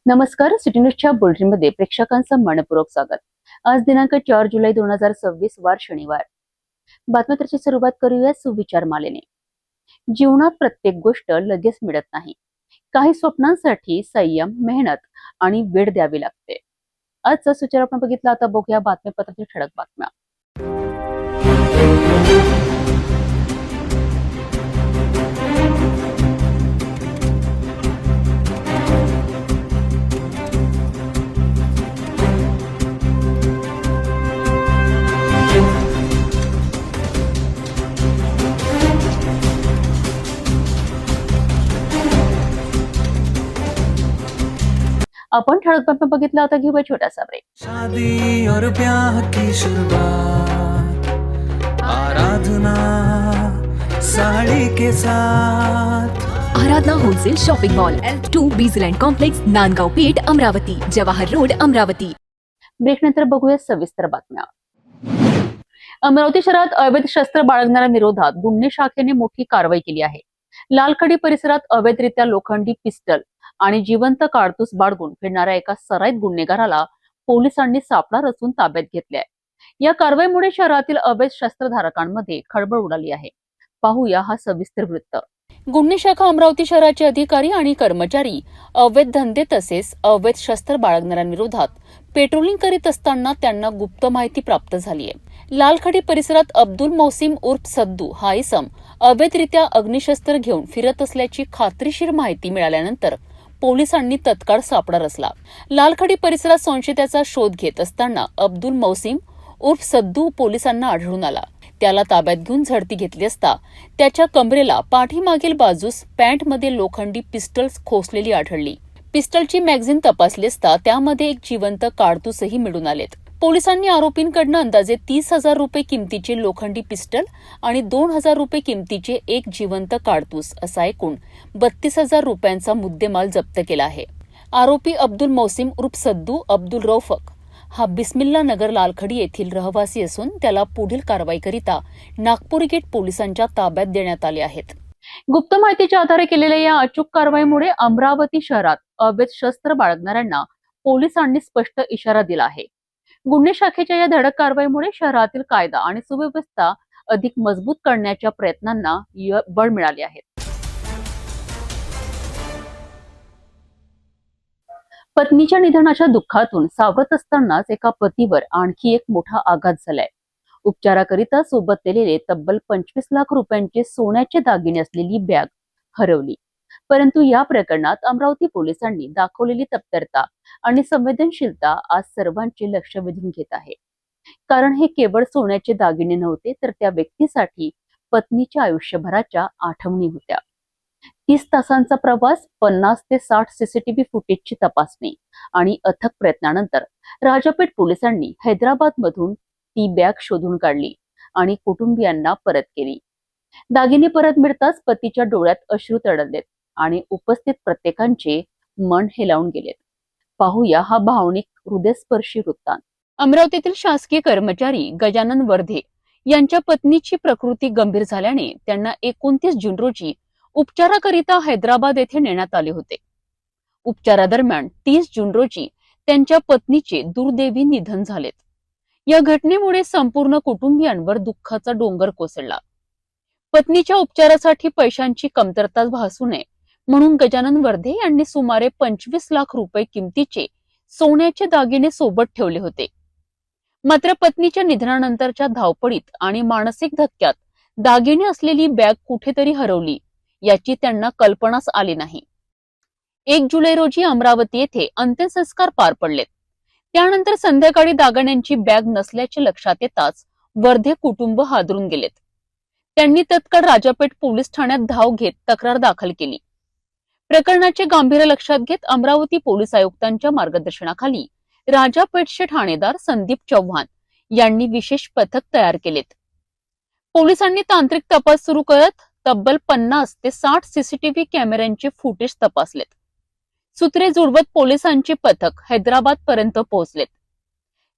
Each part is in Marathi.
नमस्कार. सिटी न्यूजच्या बुलेटिनमध्ये प्रेक्षकांचं मनपूर्वक स्वागत. आज दिनांक 4 जुलै 2026 वार शनिवार. बातमीची सुरुवात करूया सुविचार मालेने. जीवनात प्रत्येक गोष्ट लगेच मिळत नाही. काही स्वप्नांसाठी संयम, मेहनत आणि वेळ द्यावी लागते. आजचा सुविचार आपण बघितला. आता बघूया बातमीपत्रातील ठळक बातम्या. आपण ठळक बातम्या बघितला. आता घेऊया छोटासा ब्रेक. शादी और ब्याह की शुरुआत आराधना साड़ी के साथ। Aradhana wholesale shopping mall L2 बीजलँड complex, Nandgaon Peth, Amravati, Jawahar road, Amravati. Break नंतर बघूया सविस्तर बातम्या. अमरावती शहरात अवैध शस्त्र बाळगणाऱ्या विरोधात गुन्हे शाखेने मोठी कारवाई केली आहे. लालखडी परिसरात अवैधरित्या लोखंडी पिस्टल आणि जिवंत कारतूस बाळगून फिरणाऱ्या एका सराईत गुन्हेगाराला पोलिसांनी सापळा रचून ताब्यात घेतले आहे. या कारवाईमुळे शहरातील अवैध शस्त्रधारकांमध्ये खळबळ उडाली आहे. पाहूया हा सविस्तर वृत्त. गुन्हे शाखा अमरावती शहराचे अधिकारी आणि कर्मचारी अवैध धंदे तसेच अवैध शस्त्र बाळगणाऱ्यांविरोधात पेट्रोलिंग करीत असताना त्यांना गुप्त माहिती प्राप्त झाली आहे. लालखडी परिसरात अब्दुल मौसिम उर्फ सद्दू हा इसम अवैधरित्या अग्निशस्त्र घेऊन फिरत असल्याची खात्रीशीर माहिती मिळाल्यानंतर पोलिसांनी तत्काळ सापळा रचला. लालखडी परिसरात संशयिताचा शोध घेत असताना अब्दुल मौसिम उर्फ सद्दू पोलिसांना आढळून आला. त्याला ताब्यात घेऊन झडती घेतली असता त्याच्या कमरेला पाठीमागील बाजूस पॅन्टमध्ये लोखंडी पिस्टल्स खोसलेली आढळली. पिस्टलची मॅगझिन तपासली असता त्यामध्ये एक जिवंत कारतूसही मिळून आलेत. पोलिसांनी आरोपींकडनं अंदाजे 30,000 रुपये किमतीचे लोखंडी पिस्टल आणि 2,000 रुपये किमतीचे एक जिवंत कारतूस असा एकूण 32,000 रुपयांचा मुद्देमाल जप्त केला आहे. आरोपी अब्दुल मौसिम उर्फ सद्दू अब्दुल रौफक हा बिस्मिल्ला नगर लालखडी येथील रहिवासी असून त्याला पुढील कारवाईकरिता नागपूर गेट पोलिसांच्या ताब्यात देण्यात आले आहेत. गुप्त माहितीच्या आधारे केलेल्या या अचूक कारवाईमुळे अमरावती शहरात अवैध शस्त्र बाळगणाऱ्यांना पोलिसांनी स्पष्ट इशारा दिला आहे. गुन्हे शाखेच्या या धडक कारवाईमुळे शहरातील कायदा आणि सुव्यवस्था अधिक मजबूत करण्याच्या प्रयत्नांना बळ मिळाले आहे. पत्नीच्या निधनाच्या दुःखातून सावरत असतानाच एका पतीवर आणखी एक मोठा आघात झालाय. उपचाराकरिता सोबत नेलेले तब्बल 25 लाख रुपयांचे सोन्याचे दागिने असलेली बॅग हरवली. परंतु या प्रकरणात अमरावती पोलिसांनी दाखवलेली तत्परता आणि संवेदनशीलता आज सर्वांचे लक्ष वेधून घेत आहे. कारण हे केवळ सोन्याचे दागिने नव्हते, तर त्या व्यक्तीसाठी पत्नीच्या आयुष्यभराच्या आठवणी होत्या. 30 तासांचा प्रवास, 50 ते 60 सीसीटीव्ही फुटेजची तपासणी आणि अथक प्रयत्नानंतर राजापेठ पोलिसांनी हैदराबाद मधून ती बॅग शोधून काढली आणि कुटुंबियांना परत केली. दागिने परत मिळताच पतीच्या डोळ्यात अश्रू तळमळलेत आणि उपस्थित प्रत्येकांचे मन हेलावून गेलेत. पाहूया हा भावनिक हृदयस्पर्शी वृत्तांत. अमरावतीतील शासकीय कर्मचारी गजानन वर्धे यांच्या पत्नीची प्रकृती गंभीर झाल्याने त्यांना 29 जून रोजी उपचाराकरिता हैदराबाद येथे नेण्यात आले होते. उपचारादरम्यान 30 जून रोजी त्यांच्या पत्नीचे दुर्दैवी निधन झालेत. या घटनेमुळे संपूर्ण कुटुंबियांवर दुःखाचा डोंगर कोसळला. पत्नीच्या उपचारासाठी पैशांची कमतरता भासू नये म्हणून गजानन वर्धे यांनी सुमारे 25 लाख रुपये किमतीचे सोन्याचे दागिने सोबत ठेवले होते. मात्र पत्नीच्या निधनानंतरच्या धावपळीत आणि मानसिक धक्क्यात दागिने असलेली बॅग कुठेतरी हरवली याची त्यांना कल्पनाच आली नाही. 1 जुलै रोजी अमरावती येथे अंत्यसंस्कार पार पडलेत. त्यानंतर संध्याकाळी दागिन्यांची बॅग नसल्याचे लक्षात येताच वर्धे कुटुंब हादरून गेलेत. त्यांनी तत्काळ राजापेठ पोलीस ठाण्यात धाव घेत तक्रार दाखल केली. प्रकरणाचे गांभीर्य लक्षात घेत अमरावती पोलीस आयुक्तांच्या मार्गदर्शनाखाली राजापेठचे ठाणेदार संदीप चव्हाण यांनी विशेष पथक तयार केलेत. पोलिसांनी तांत्रिक तपास सुरू करत तब्बल 50 ते 60 सीसीटीव्ही कॅमेऱ्यांचे फुटेज तपासलेत. सूत्रे जुळवत पोलिसांचे पथक हैदराबाद पर्यंत पोहोचलेत.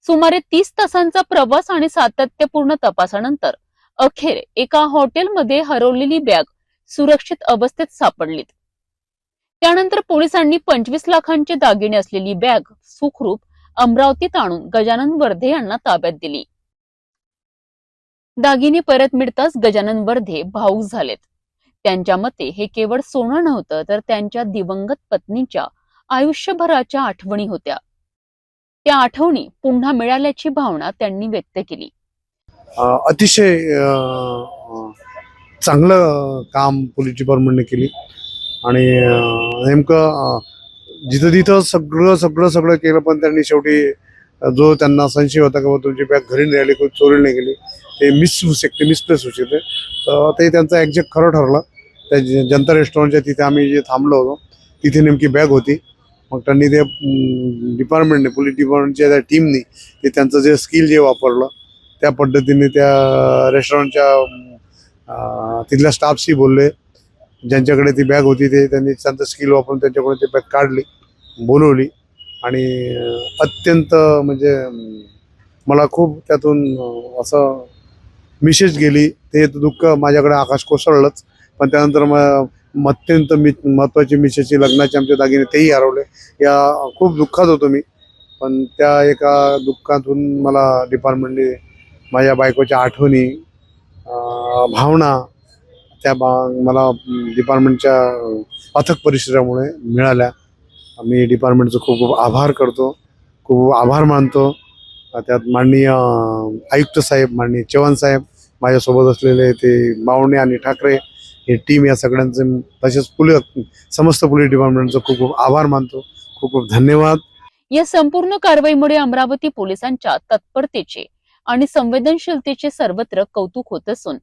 सुमारे 30 तासांचा प्रवास आणि सातत्यपूर्ण तपासानंतर अखेर एका हॉटेलमध्ये हरवलेली बॅग सुरक्षित अवस्थेत सापडलीत. त्यानंतर पोलिसांनी 25 लाखांचे दागिने असलेली बॅग सुखरूप अमरावतीत आणून गजानन वर्धे यांना ताब्यात दिली. दागिने परत मिळताच गजानन वर्धे भावूक झालेत. त्यांच्या मते हे केवळ सोनं नव्हतं, तर त्यांच्या दिवंगत पत्नीच्या आयुष्यभराच्या आठवणी होत्या. त्या आठवणी पुन्हा मिळाल्याची भावना त्यांनी व्यक्त केली. अतिशय चांगलं काम पोलीस डिपार्टमेंटने केली आणि नेमकं जिथं तिथं सगळं केलं, पण त्यांनी शेवटी जो त्यांना संशय होता की तुमची बॅग घरी नाही आली, कोणी चोरी नाही गेली, ते मिसप्लेस होऊ शकते, तर ते त्यांचं एक्झॅक्ट खरं ठरलं. त्या जनता रेस्टॉरंटच्या तिथे आम्ही जे थांबलो होतो तिथे नेमकी बॅग होती. मग त्यांनी ते डिपार्टमेंटने, पोलीस डिपार्टमेंटच्या त्या टीमनी ते त्यांचं जे स्किल जे वापरलं त्या पद्धतीने त्या रेस्टॉरंटच्या तिथल्या स्टाफशी बोलले, ज्यांच्याकडे ती बॅग होती ते त्यांनी त्यांचं स्किल वापरून त्यांच्याकडून ती बॅग काढली, बोलवली आणि अत्यंत म्हणजे मला खूप त्यातून असं मिसेज गेली. ते दुःख माझ्याकडे आकाश कोसळलंच. पण त्यानंतर अत्यंत महत्त्वाची मिसेसची लग्नाचे आमचे दागिने तेही हरवले. या खूप दुःखात होतो मी. पण त्या एका दुःखातून मला डिपार्टमेंटने माझ्या बायकोच्या आठवणी, भावना त्या मला डिपार्टमेंटच्या अथक परिश्रमामुळे मिळाल्या. मी डिपार्टमेंटचं खूप खूप आभार करतो, खूप आभार मानतो. त्यात माननीय आयुक्त साहेब, माननीय चव्हाण साहेब, माझ्यासोबत असलेले ते बावणे आणि ठाकरे हे टीम, या सगळ्यांचे तसेच समस्त पोलीस डिपार्टमेंटचं खूप खूप आभार मानतो. खूप खूप धन्यवाद. या संपूर्ण कारवाईमुळे अमरावती पोलिसांच्या तत्परतेचे आणि संवेदनशीलतेचे सर्वत्र कौतुक होत असून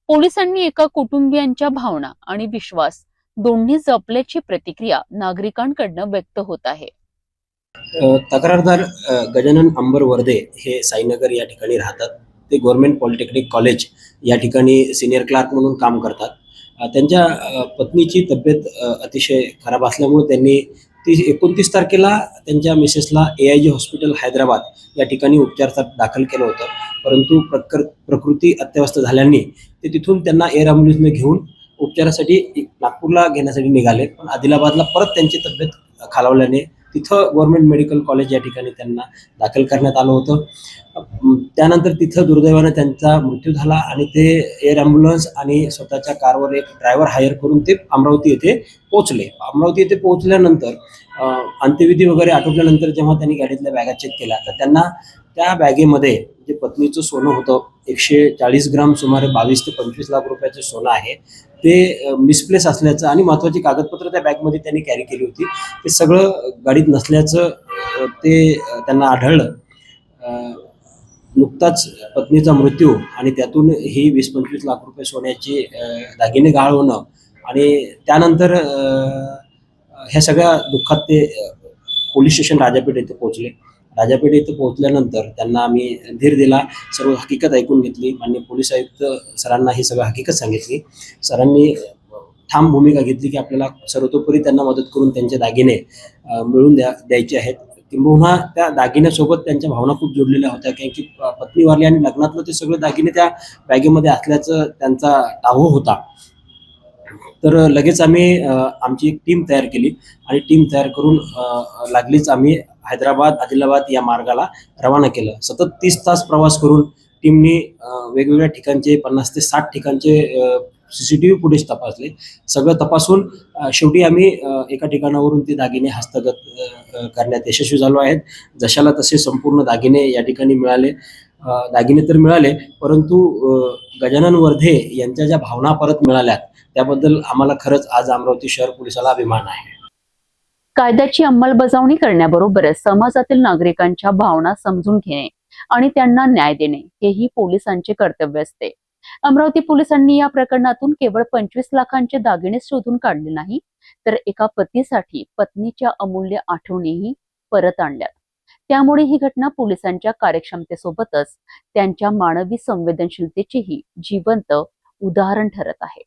पोलिसांनी एका कुटुंबियांच्या भावना आणि विश्वास दोन्ही जपल्याची प्रतिक्रिया नागरिकांकडनं व्यक्त होत आहे. तक्रारदार गजानन अंबर वर्धे हे साईनगर या ठिकाणी राहतात. ते गव्हर्नमेंट पॉलिटेक्निक कॉलेज या ठिकाणी सिनियर क्लार्क म्हणून काम करतात. त्यांच्या पत्नीची तब्येत अतिशय खराब असल्यामुळे त्यांनी 29 तारखेला त्यांच्या मिसेसला AIG हॉस्पिटल हैदराबाद या ठिकाणी उपचारासाठी दाखल केलं होतं. परंतु प्रकृती अत्यवस्थ झाल्याने ते तिथून त्यांना एअर ॲम्ब्युलन्सने घेऊन उपचारासाठी नागपूरला घेण्यासाठी निघाले. पण आदिलाबादला परत त्यांची तब्येत खालावल्याने तिथं गव्हर्नमेंट मेडिकल कॉलेज या ठिकाणी त्यांना दाखल करण्यात आलं होतं. त्यानंतर तिथं दुर्दैवानं त्यांचा मृत्यू झाला आणि ते एअर ॲम्ब्युलन्स आणि स्वतःच्या कारवर एक ड्रायव्हर हायर करून ते अमरावती येथे पोहोचले. अमरावती येथे पोहोचल्यानंतर अंत्यविधी वगैरे आटोपल्यानंतर जेव्हा त्यांनी गाडीतल्या बॅगा चेक केल्या तर त्यांना त्या बॅगेमध्ये जे पत्नीचं सोनं होतं 140 ग्राम, सुमारे 22 ते 25 लाख रुपयाचं सोनं आहे, ते मिसप्लेस असल्याचं आणि महत्त्वाची कागदपत्र त्या बॅगमध्ये त्यांनी कॅरी केली होती, ते सगळं गाडीत नसल्याचं ते त्यांना आढळलं. नुकताच पत्नीचा मृत्यू आणि त्यातून ही 20-25 लाख रुपये सोन्याची दागिने गहाळ होणं आणि त्यानंतर ह्या सगळ्या दुःखात ते पोलीस स्टेशन राजापेठ येथे पोहोचले. राजापेठ येथे पोहोचल्यानंतर त्यांना आम्ही धीर दिला, सर्व हकीकत ऐकून घेतली. माननीय पोलीस आयुक्त सरांना ही सगळं हकीकत सांगितली. सरांनी ठाम भूमिका घेतली की आपल्याला सर्वतोपरी त्यांना मदत करून त्यांचे दागिने मिळवून द्यायचे आहेत. किंबहुना त्या दागिन्यासोबत त्यांच्या भावना खूप जोडलेल्या होत्या, कारण की पत्नी वारली आणि लग्नातलं ते सगळे दागिने त्या बॅगेमध्ये असल्याचं त्यांचा टाहो होता. तर लगेच आम्ही आमची एक टीम तयार केली आणि टीम तयार करून लागलीच आम्ही हैदराबाद, आदिलाबाद या मार्गाला रवाना केलं. सतत 30 तास प्रवास करून टीमनी वेगवेगळ्या ठिकाणचे 50 ते 60 ठिकाणचे CCTV फुटेज तपासले. सगळं तपासून शेवटी आम्ही एका ठिकाणावरून ते दागिने हस्तगत करण्यात यशस्वी झालो आहेत. जशाला तसे संपूर्ण दागिने या ठिकाणी मिळाले. दागिने तर मिळाले, परंतु गजानन वर्धे यांच्या ज्या भावना परत मिळाल्यात त्याबद्दल आम्हाला खरंच आज अमरावती शहर पोलिसाला अभिमान आहे. कायद्याची अंमलबजावणी करण्याबरोबरच समाजातील नागरिकांच्या भावना समजून घेणे आणि त्यांना न्याय देणे हेही पोलिसांचे कर्तव्य असते. अमरावती पोलिसांनी या प्रकरणातून केवळ 25 लाखांचे दागिने शोधून काढले नाही, तर एका पतीसाठी पत्नीच्या अमूल्य आठवणीही परत आणल्यात. त्यामुळे ही घटना पोलिसांच्या कार्यक्षमतेसोबतच त्यांच्या मानवी संवेदनशीलतेचेही जिवंत उदाहरण ठरत आहे.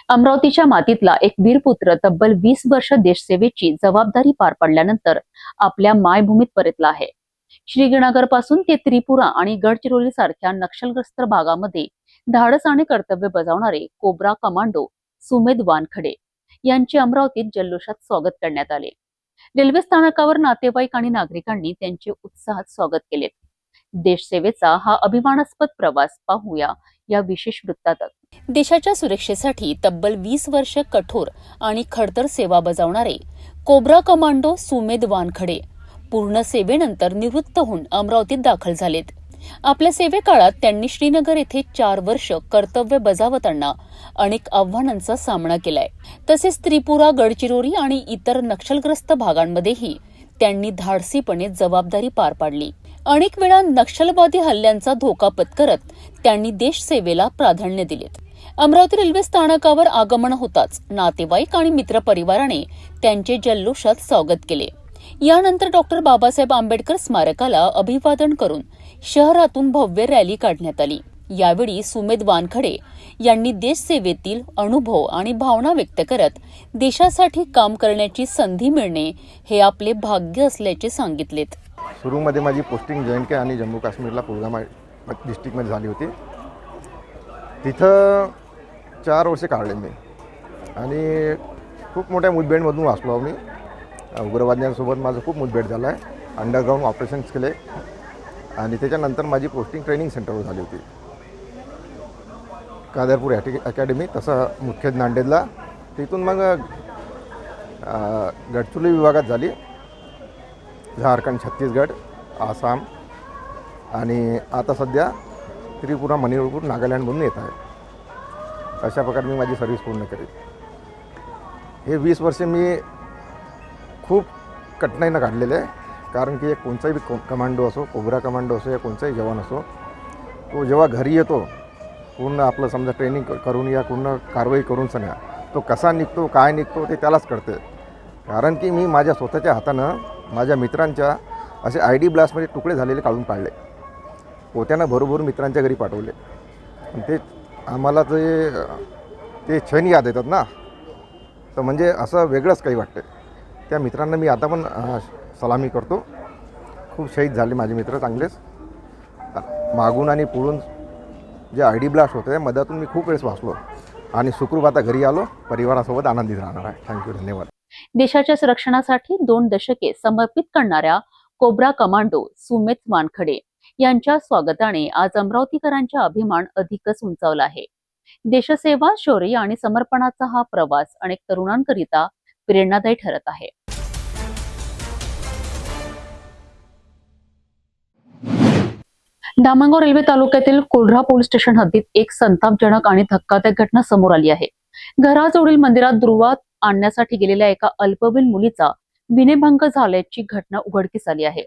अमरावतीच्या मातीतला एक वीरपुत्र तब्बल 20 वर्ष देशसेवेची जबाबदारी पार पडल्यानंतर आपल्या मायभूमीत परतला आहे. श्रीनगर पासून ते त्रिपुरा आणि गडचिरोली सारख्या नक्षलग्रस्त भागामध्ये धाडस आणि कर्तव्य बजावणारे कोब्रा कमांडो सुमेध वानखडे यांचे अमरावतीत जल्लोषात स्वागत करण्यात आले. रेल्वे स्थानकावर नातेवाईक आणि नागरिकांनी त्यांचे उत्साहात स्वागत केले. देशसेवेचा हा अभिमानास्पद प्रवास पाहूया या विशेष वृत्तात. देशाच्या सुरक्षेसाठी तब्बल 20 वर्ष कठोर आणि खडतर सेवा बजावणारे कोब्रा कमांडो सुमेध वानखडे पूर्ण सेवेनंतर निवृत्त होऊन अमरावतीत दाखल झालेत. आपल्या सेवेकाळात त्यांनी श्रीनगर येथे 4 वर्ष कर्तव्य बजावताना अनेक आव्हानांचा सामना केलाय. तसेच त्रिपुरा, गडचिरोली आणि इतर नक्षलग्रस्त भागांमध्येही त्यांनी धाडसीपणे जबाबदारी पार पाडली. अनेक वेळा नक्षलवादी हल्ल्यांचा धोका पत्करत त्यांनी देशसेवेला प्राधान्य दिलेत. अमरावती रेल्वे स्थानकावर आगमन होताच नातेवाईक आणि मित्रपरिवाराने त्यांचे जल्लोषात स्वागत केले. यानंतर डॉक्टर बाबासाहेब आंबेडकर स्मारकाला अभिवादन करून शहरातून भव्य रॅली काढण्यात आली. यावेळी सुमेध वानखडे यांनी देशसेवेतील अनुभव आणि भावना व्यक्त करत देशासाठी काम करण्याची संधी मिळणे हे आपले भाग्य असल्याचे सांगितलेत. सुरूमध्ये माझी पोस्टिंग J&K आणि जम्मू काश्मीरला पुलवामा डिस्ट्रिक्टमध्ये झाली होती. तिथं 4 वर्षे काढले मी आणि खूप मोठ्या मुठभेडमधून वाचलो मी. उग्रवाद्यांसोबत माझं खूप मुठभेड झाला आहे. अंडरग्राऊंड ऑपरेशन्स केले आणि त्याच्यानंतर माझी पोस्टिंग ट्रेनिंग सेंटरवर झाली होती, कादरपूर अकॅडमी, तसं मुख्य नांदेडला. तिथून मग गडचिरोली विभागात झाली, झारखंड, छत्तीसगड, आसाम आणि आता सध्या त्रिपुरा, मणिपूर, नागालँडमधून येत आहे. अशा प्रकारे मी माझी सर्व्हिस पूर्ण करेन. हे 20 वर्षे मी खूप कठीणाईनं काढलेलं आहे. कारण की एक कोणताही बी कमांडो असो, कोब्रा कमांडो असो या कोणताही जवान असो, तो जेव्हा घरी येतो पूर्ण आपलं समजा ट्रेनिंग करून या पूर्ण कारवाई करून सगळ्या तो कसा निघतो, काय निघतो ते त्यालाच कळते. कारण की मी माझ्या स्वतःच्या हातानं माझ्या मित्रांच्या असे ID ब्लास्टमध्ये तुकडे झालेले काढून काढले, पोत्यानं बरोबर मित्रांच्या घरी पाठवले. ते आम्हाला ते क्षण याद येतात ना, तर म्हणजे असं वेगळंच काही वाटतं. त्या मित्रांना मी आता पण सलामी करतो. खूप शहीद झाले माझे मित्र चांगलेच. मागून आणि पुढून जे ID ब्लास्ट होते मधातून मी खूप वेळेस वाचलो आणि सुखरूप आता घरी आलो, परिवारासोबत आनंदित राहणार आहे. थँक्यू, धन्यवाद. देशाच्या संरक्षणासाठी 2 दशके समर्पित करणाऱ्या कोब्रा कमांडो सुमेध वानखडे यांच्या स्वागताने आज अमरावतीकरांचा अभिमान अधिकच उंचावला आहे. देशसेवा, शौर्य आणि समर्पणाचा हा प्रवास अनेक तरुणांकरिता प्रेरणादायी ठरत आहे. धामणगाव रेल्वे तालुक्यातील कोल्हा पोलीस स्टेशन हद्दीत एक संतापजनक आणि धक्कादायक घटना समोर आली आहे. घराजवळील मंदिरात दुर्वा आणण्यासाठी गेलेल्या एका अल्पवयीन मुलीचा विनयभंग झाल्याची घटना उघडकीस आली आहे.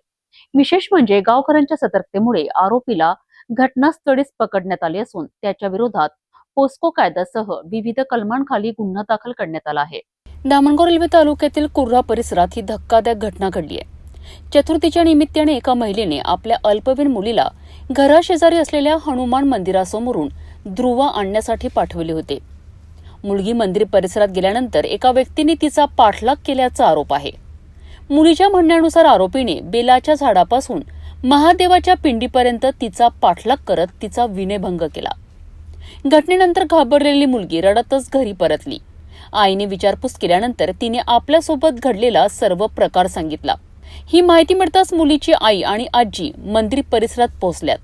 विशेष म्हणजे गावकऱ्यांच्या सतर्कतेमुळे आरोपीला घटनास्थळीच पकडण्यात आले असून त्याच्या विरोधात पोस्को कायद्यासह विविध कलमांखाली गुन्हा दाखल करण्यात आला आहे. धामणगाव रेल्वे तालुक्यातील कुर्रा परिसरात ही धक्कादायक घटना घडली आहे. चतुर्थीच्या निमित्ताने एका महिलेने आपल्या अल्पवयीन मुलीला घराशेजारी असलेल्या हनुमान मंदिरासमोरून दुर्वा आणण्यासाठी पाठवले होते. मुलगी मंदिर परिसरात गेल्यानंतर एका व्यक्तीने तिचा पाठलाग केल्याचा आरोप आहे. मुलीच्या म्हणण्यानुसार आरोपीने बेलाच्या झाडापासून महादेवाच्या पिंडीपर्यंत तिचा पाठलाग करत तिचा विनयभंग केला. घटनेनंतर घाबरलेली मुलगी रडतच घरी परतली. आईने विचारपूस केल्यानंतर तिने आपल्यासोबत घडलेला सर्व प्रकार सांगितला. ही माहिती मिळताच मुलीची आई आणि आजी मंदिर परिसरात पोहोचल्यात.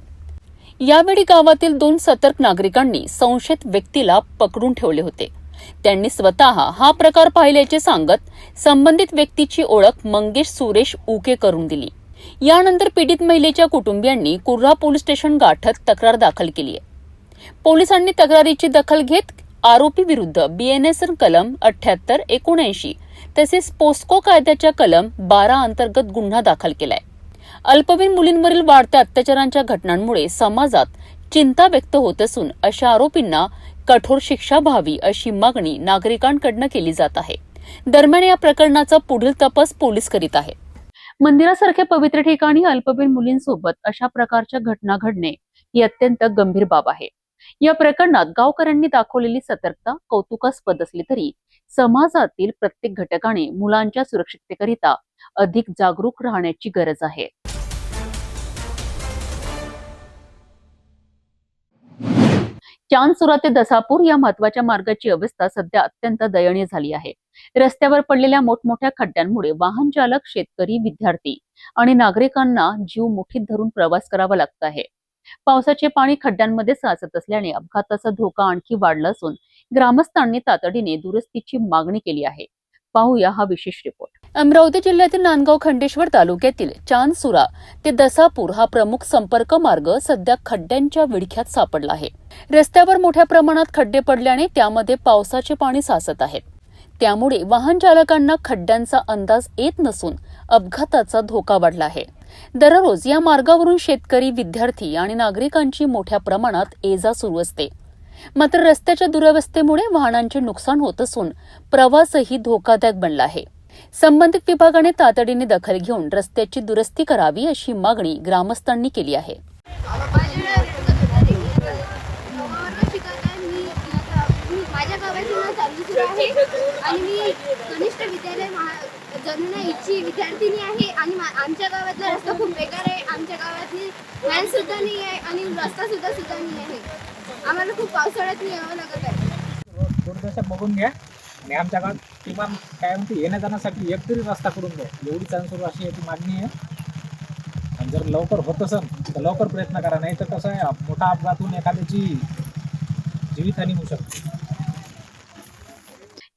यावेळी गावातील 2 सतर्क नागरिकांनी संशयित व्यक्तीला पकडून ठेवले होते. त्यांनी स्वतः हा प्रकार पाहिल्याचे सांगत संबंधित व्यक्तीची ओळख मंगेश सुरेश उके करून दिली. यानंतर पीडित महिलेच्या कुटुंबियांनी कुर्रा पोलीस स्टेशन गाठत तक्रार दाखल केली आहे. पोलिसांनी तक्रारीची दखल घेत आरोपी विरुद्ध BNSN कलम 78, 79 तसेच पोस्को कायद्याच्या कलम 12 अंतर्गत गुन्हा दाखल केलाय. अल्पवयीन मुलींवरील वाढत्या अत्याचारांच्या घटनांमुळे समाजात चिंता व्यक्त होत असून अशा आरोपींना कठोर शिक्षा व्हावी अशी मागणी नागरिकांकडून केली जात आहे. दरम्यान या प्रकरणाचा पुढील तपास पोलीस करीत आहेत. मंदिरासारख्या पवित्र ठिकाणी अल्पवयीन मुलींसोबत अशा प्रकारच्या घटना घडणे ही अत्यंत गंभीर बाब आहे. या प्रकरणात गावकऱ्यांनी दाखवलेली सतर्कता कौतुकास्पद असली तरी समाजातील प्रत्येक घटकाने मुलांच्या सुरक्षिततेकरिता अधिक जागरूक राहण्याची गरज आहे. चांदसुरा ते दसापूर या महत्वाच्या मार्गाची अवस्था सध्या अत्यंत दयनीय झाली आहे. रस्त्यावर पडलेल्या मोठमोठ्या खड्ड्यांमुळे वाहन चालक, शेतकरी, विद्यार्थी आणि नागरिकांना जीव मुठीत धरून प्रवास करावा लागत आहे. पावसाचे पाणी खड्ड्यांमध्ये साचत असल्याने अपघाताचा धोका आणखी वाढला असून ग्रामस्थांनी तातडीने दुरुस्तीची मागणी केली आहे. पाहूया हा विशेष रिपोर्ट. अमरावती जिल्ह्यातील नांदगाव खंडेश्वर तालुक्यातील चांदसुरा ते दसापूर हा प्रमुख संपर्क मार्ग सध्या खड्ड्यांच्या विळख्यात सापडला आहे. रस्त्यावर मोठ्या प्रमाणात खड्डे पडल्याने त्यामध्ये पावसाचे पाणी साचत आहे. त्यामुळे वाहन चालकांना खड्ड्यांचा अंदाज येत नसून अपघाताचा धोका वाढला आहे. दररोज या मार्गावरून शेतकरी, विद्यार्थी आणि नागरिकांची मोठ्या प्रमाणात ये-जा सुरू असते. मात्र रस्त्याच्या दुरवस्थेमुळे वाहनांचे नुकसान होत असून प्रवासही धोकादायक बनला आहे. संबंधित विभागाने तातडीने दखल घेऊन रस्त्याची दुरुस्ती करावी अशी मागणी ग्रामस्थांनी केली आहे. माझ्या गावातून चालू आहे आणि मी कनिष्ठ विद्यालय जनुनाईची विद्यार्थिनी आहे आणि आमच्या गावातला रस्ता खूप बेकार आहे. आमच्या गावातली व्हॅन सुद्धा नाही आहे आणि रस्ता सुद्धा नाही आहे. आम्हाला खूप पावसाळ्यात यावं लागत आहे. थोडंसं बघून घ्या आणि आमच्या गावात किमान काय म्हणते येण्या जाण्यासाठी एक तरी रस्ता करून द्या, एवढी चांदसुरू अशी याची मागणी आहे. आणि जर लवकर होत असेल तर लवकर प्रयत्न करा, नाही तर कसं आहे मोठा अपघात होऊन एखाद्याची जीवितहानी होऊ शकते.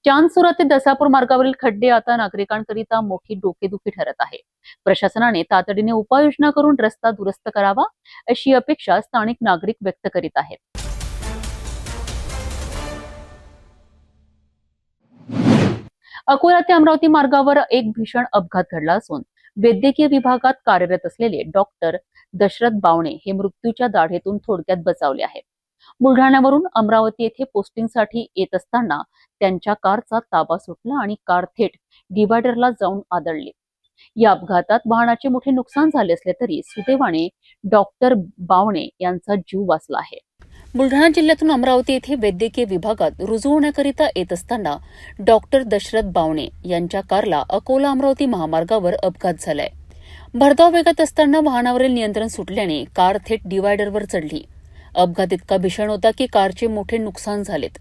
चांदसुरा ते दसापूर मार्गावरील खड्डे आता नागरिकांकरिता मोठी डोकेदुखी ठरत आहे. प्रशासनाने तातडीने उपाययोजना करून रस्ता दुरुस्त करावा अशी अपेक्षा स्थानिक नागरिक व्यक्त करीत आहेत. अकोला ते अमरावती मार्गावर एक भीषण अपघात घडला असून वैद्यकीय विभागात कार्यरत असलेले डॉक्टर दशरथ बावणे हे मृत्यूच्या दाढेतून थोडक्यात बचावले आहेत. बुलढाण्यावरून अमरावती येथे पोस्टिंगसाठी येत असताना त्यांच्या कारचा ताबा सुटला आणि कार थेट डिव्हायडरला जाऊन आदळली. या अपघातात वाहनाचे मोठे नुकसान झाले असले तरी सुदैवाने डॉक्टर बावणे यांचा जीव वाचला आहे. बुलढाणा जिल्ह्यातून अमरावती येथे वैद्यकीय विभागात रुजू होण्याकरिता येत असताना डॉक्टर दशरथ बावणे यांच्या कारला अकोला अमरावती महामार्गावर अपघात झालाय. भरधाव वेगात असताना वाहनावरील नियंत्रण सुटल्याने कार थेट डिव्हायडरवर चढली. अपघात इतका भीषण होता की कारचे मोठे नुकसान झालेत.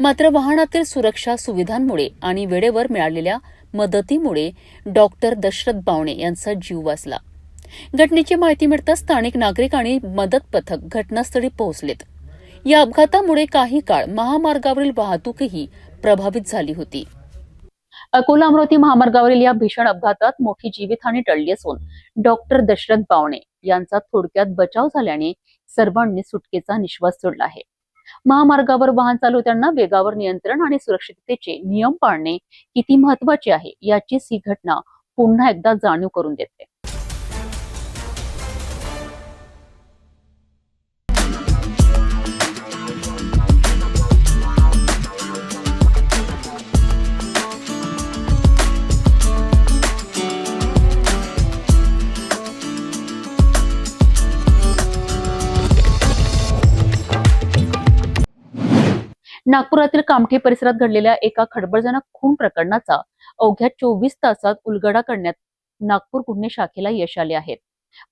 मात्र वाहनातील सुरक्षा सुविधांमुळे आणि वेळेवर मिळालेल्या मदतीमुळे डॉक्टर दशरथ बावणे यांचा जीव वाचला. घटनेची माहिती मिळताच स्थानिक नागरिक आणि मदत पथक घटनास्थळी पोहोचलेत. या अपघातामुळे काही काळ महामार्गावरील वाहतूकही प्रभावित झाली होती. अकोला अमरावती महामार्गावरील या भीषण अपघातात मोठी जीवितहानी टळली असून डॉक्टर दशरथ बावणे यांचा थोडक्यात बचाव झाल्याने सर्वांनी सुटकेचा निश्वास सोडला आहे. महामार्गावर वाहन चालवताना वेगावर नियंत्रण आणि सुरक्षिततेचे नियम पाळणे किती महत्वाचे आहे याचीच ही घटना पुन्हा एकदा जाणीव करून देते. नागपुरातील कामठी परिसरात घडलेल्या एका खळबळजनक खून प्रकरणाचा अवघ्या 24 तासात उलगडा करण्यात नागपूर गुन्हे शाखेला यश आले आहे.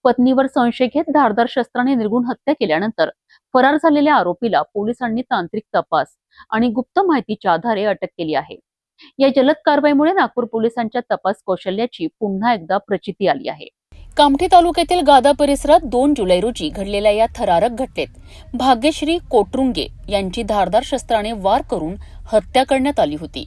पत्नीवर संशय घेत धारदार शस्त्राने निर्घृण हत्या केल्यानंतर फरार झालेल्या आरोपीला पोलिसांनी तांत्रिक तपास आणि गुप्त माहितीच्या आधारे अटक केली आहे. या जलद कारवाईमुळे नागपूर पोलिसांच्या तपास कौशल्याची पुन्हा एकदा प्रचिती आली आहे. कामठी तालुक्यातील गादा परिसरात 2 जुलै रोजी घडलेल्या या थरारक घटनेत भाग्यश्री कोटरुंगे यांची धारदार शस्त्राने वार करून हत्या करण्यात आली होती.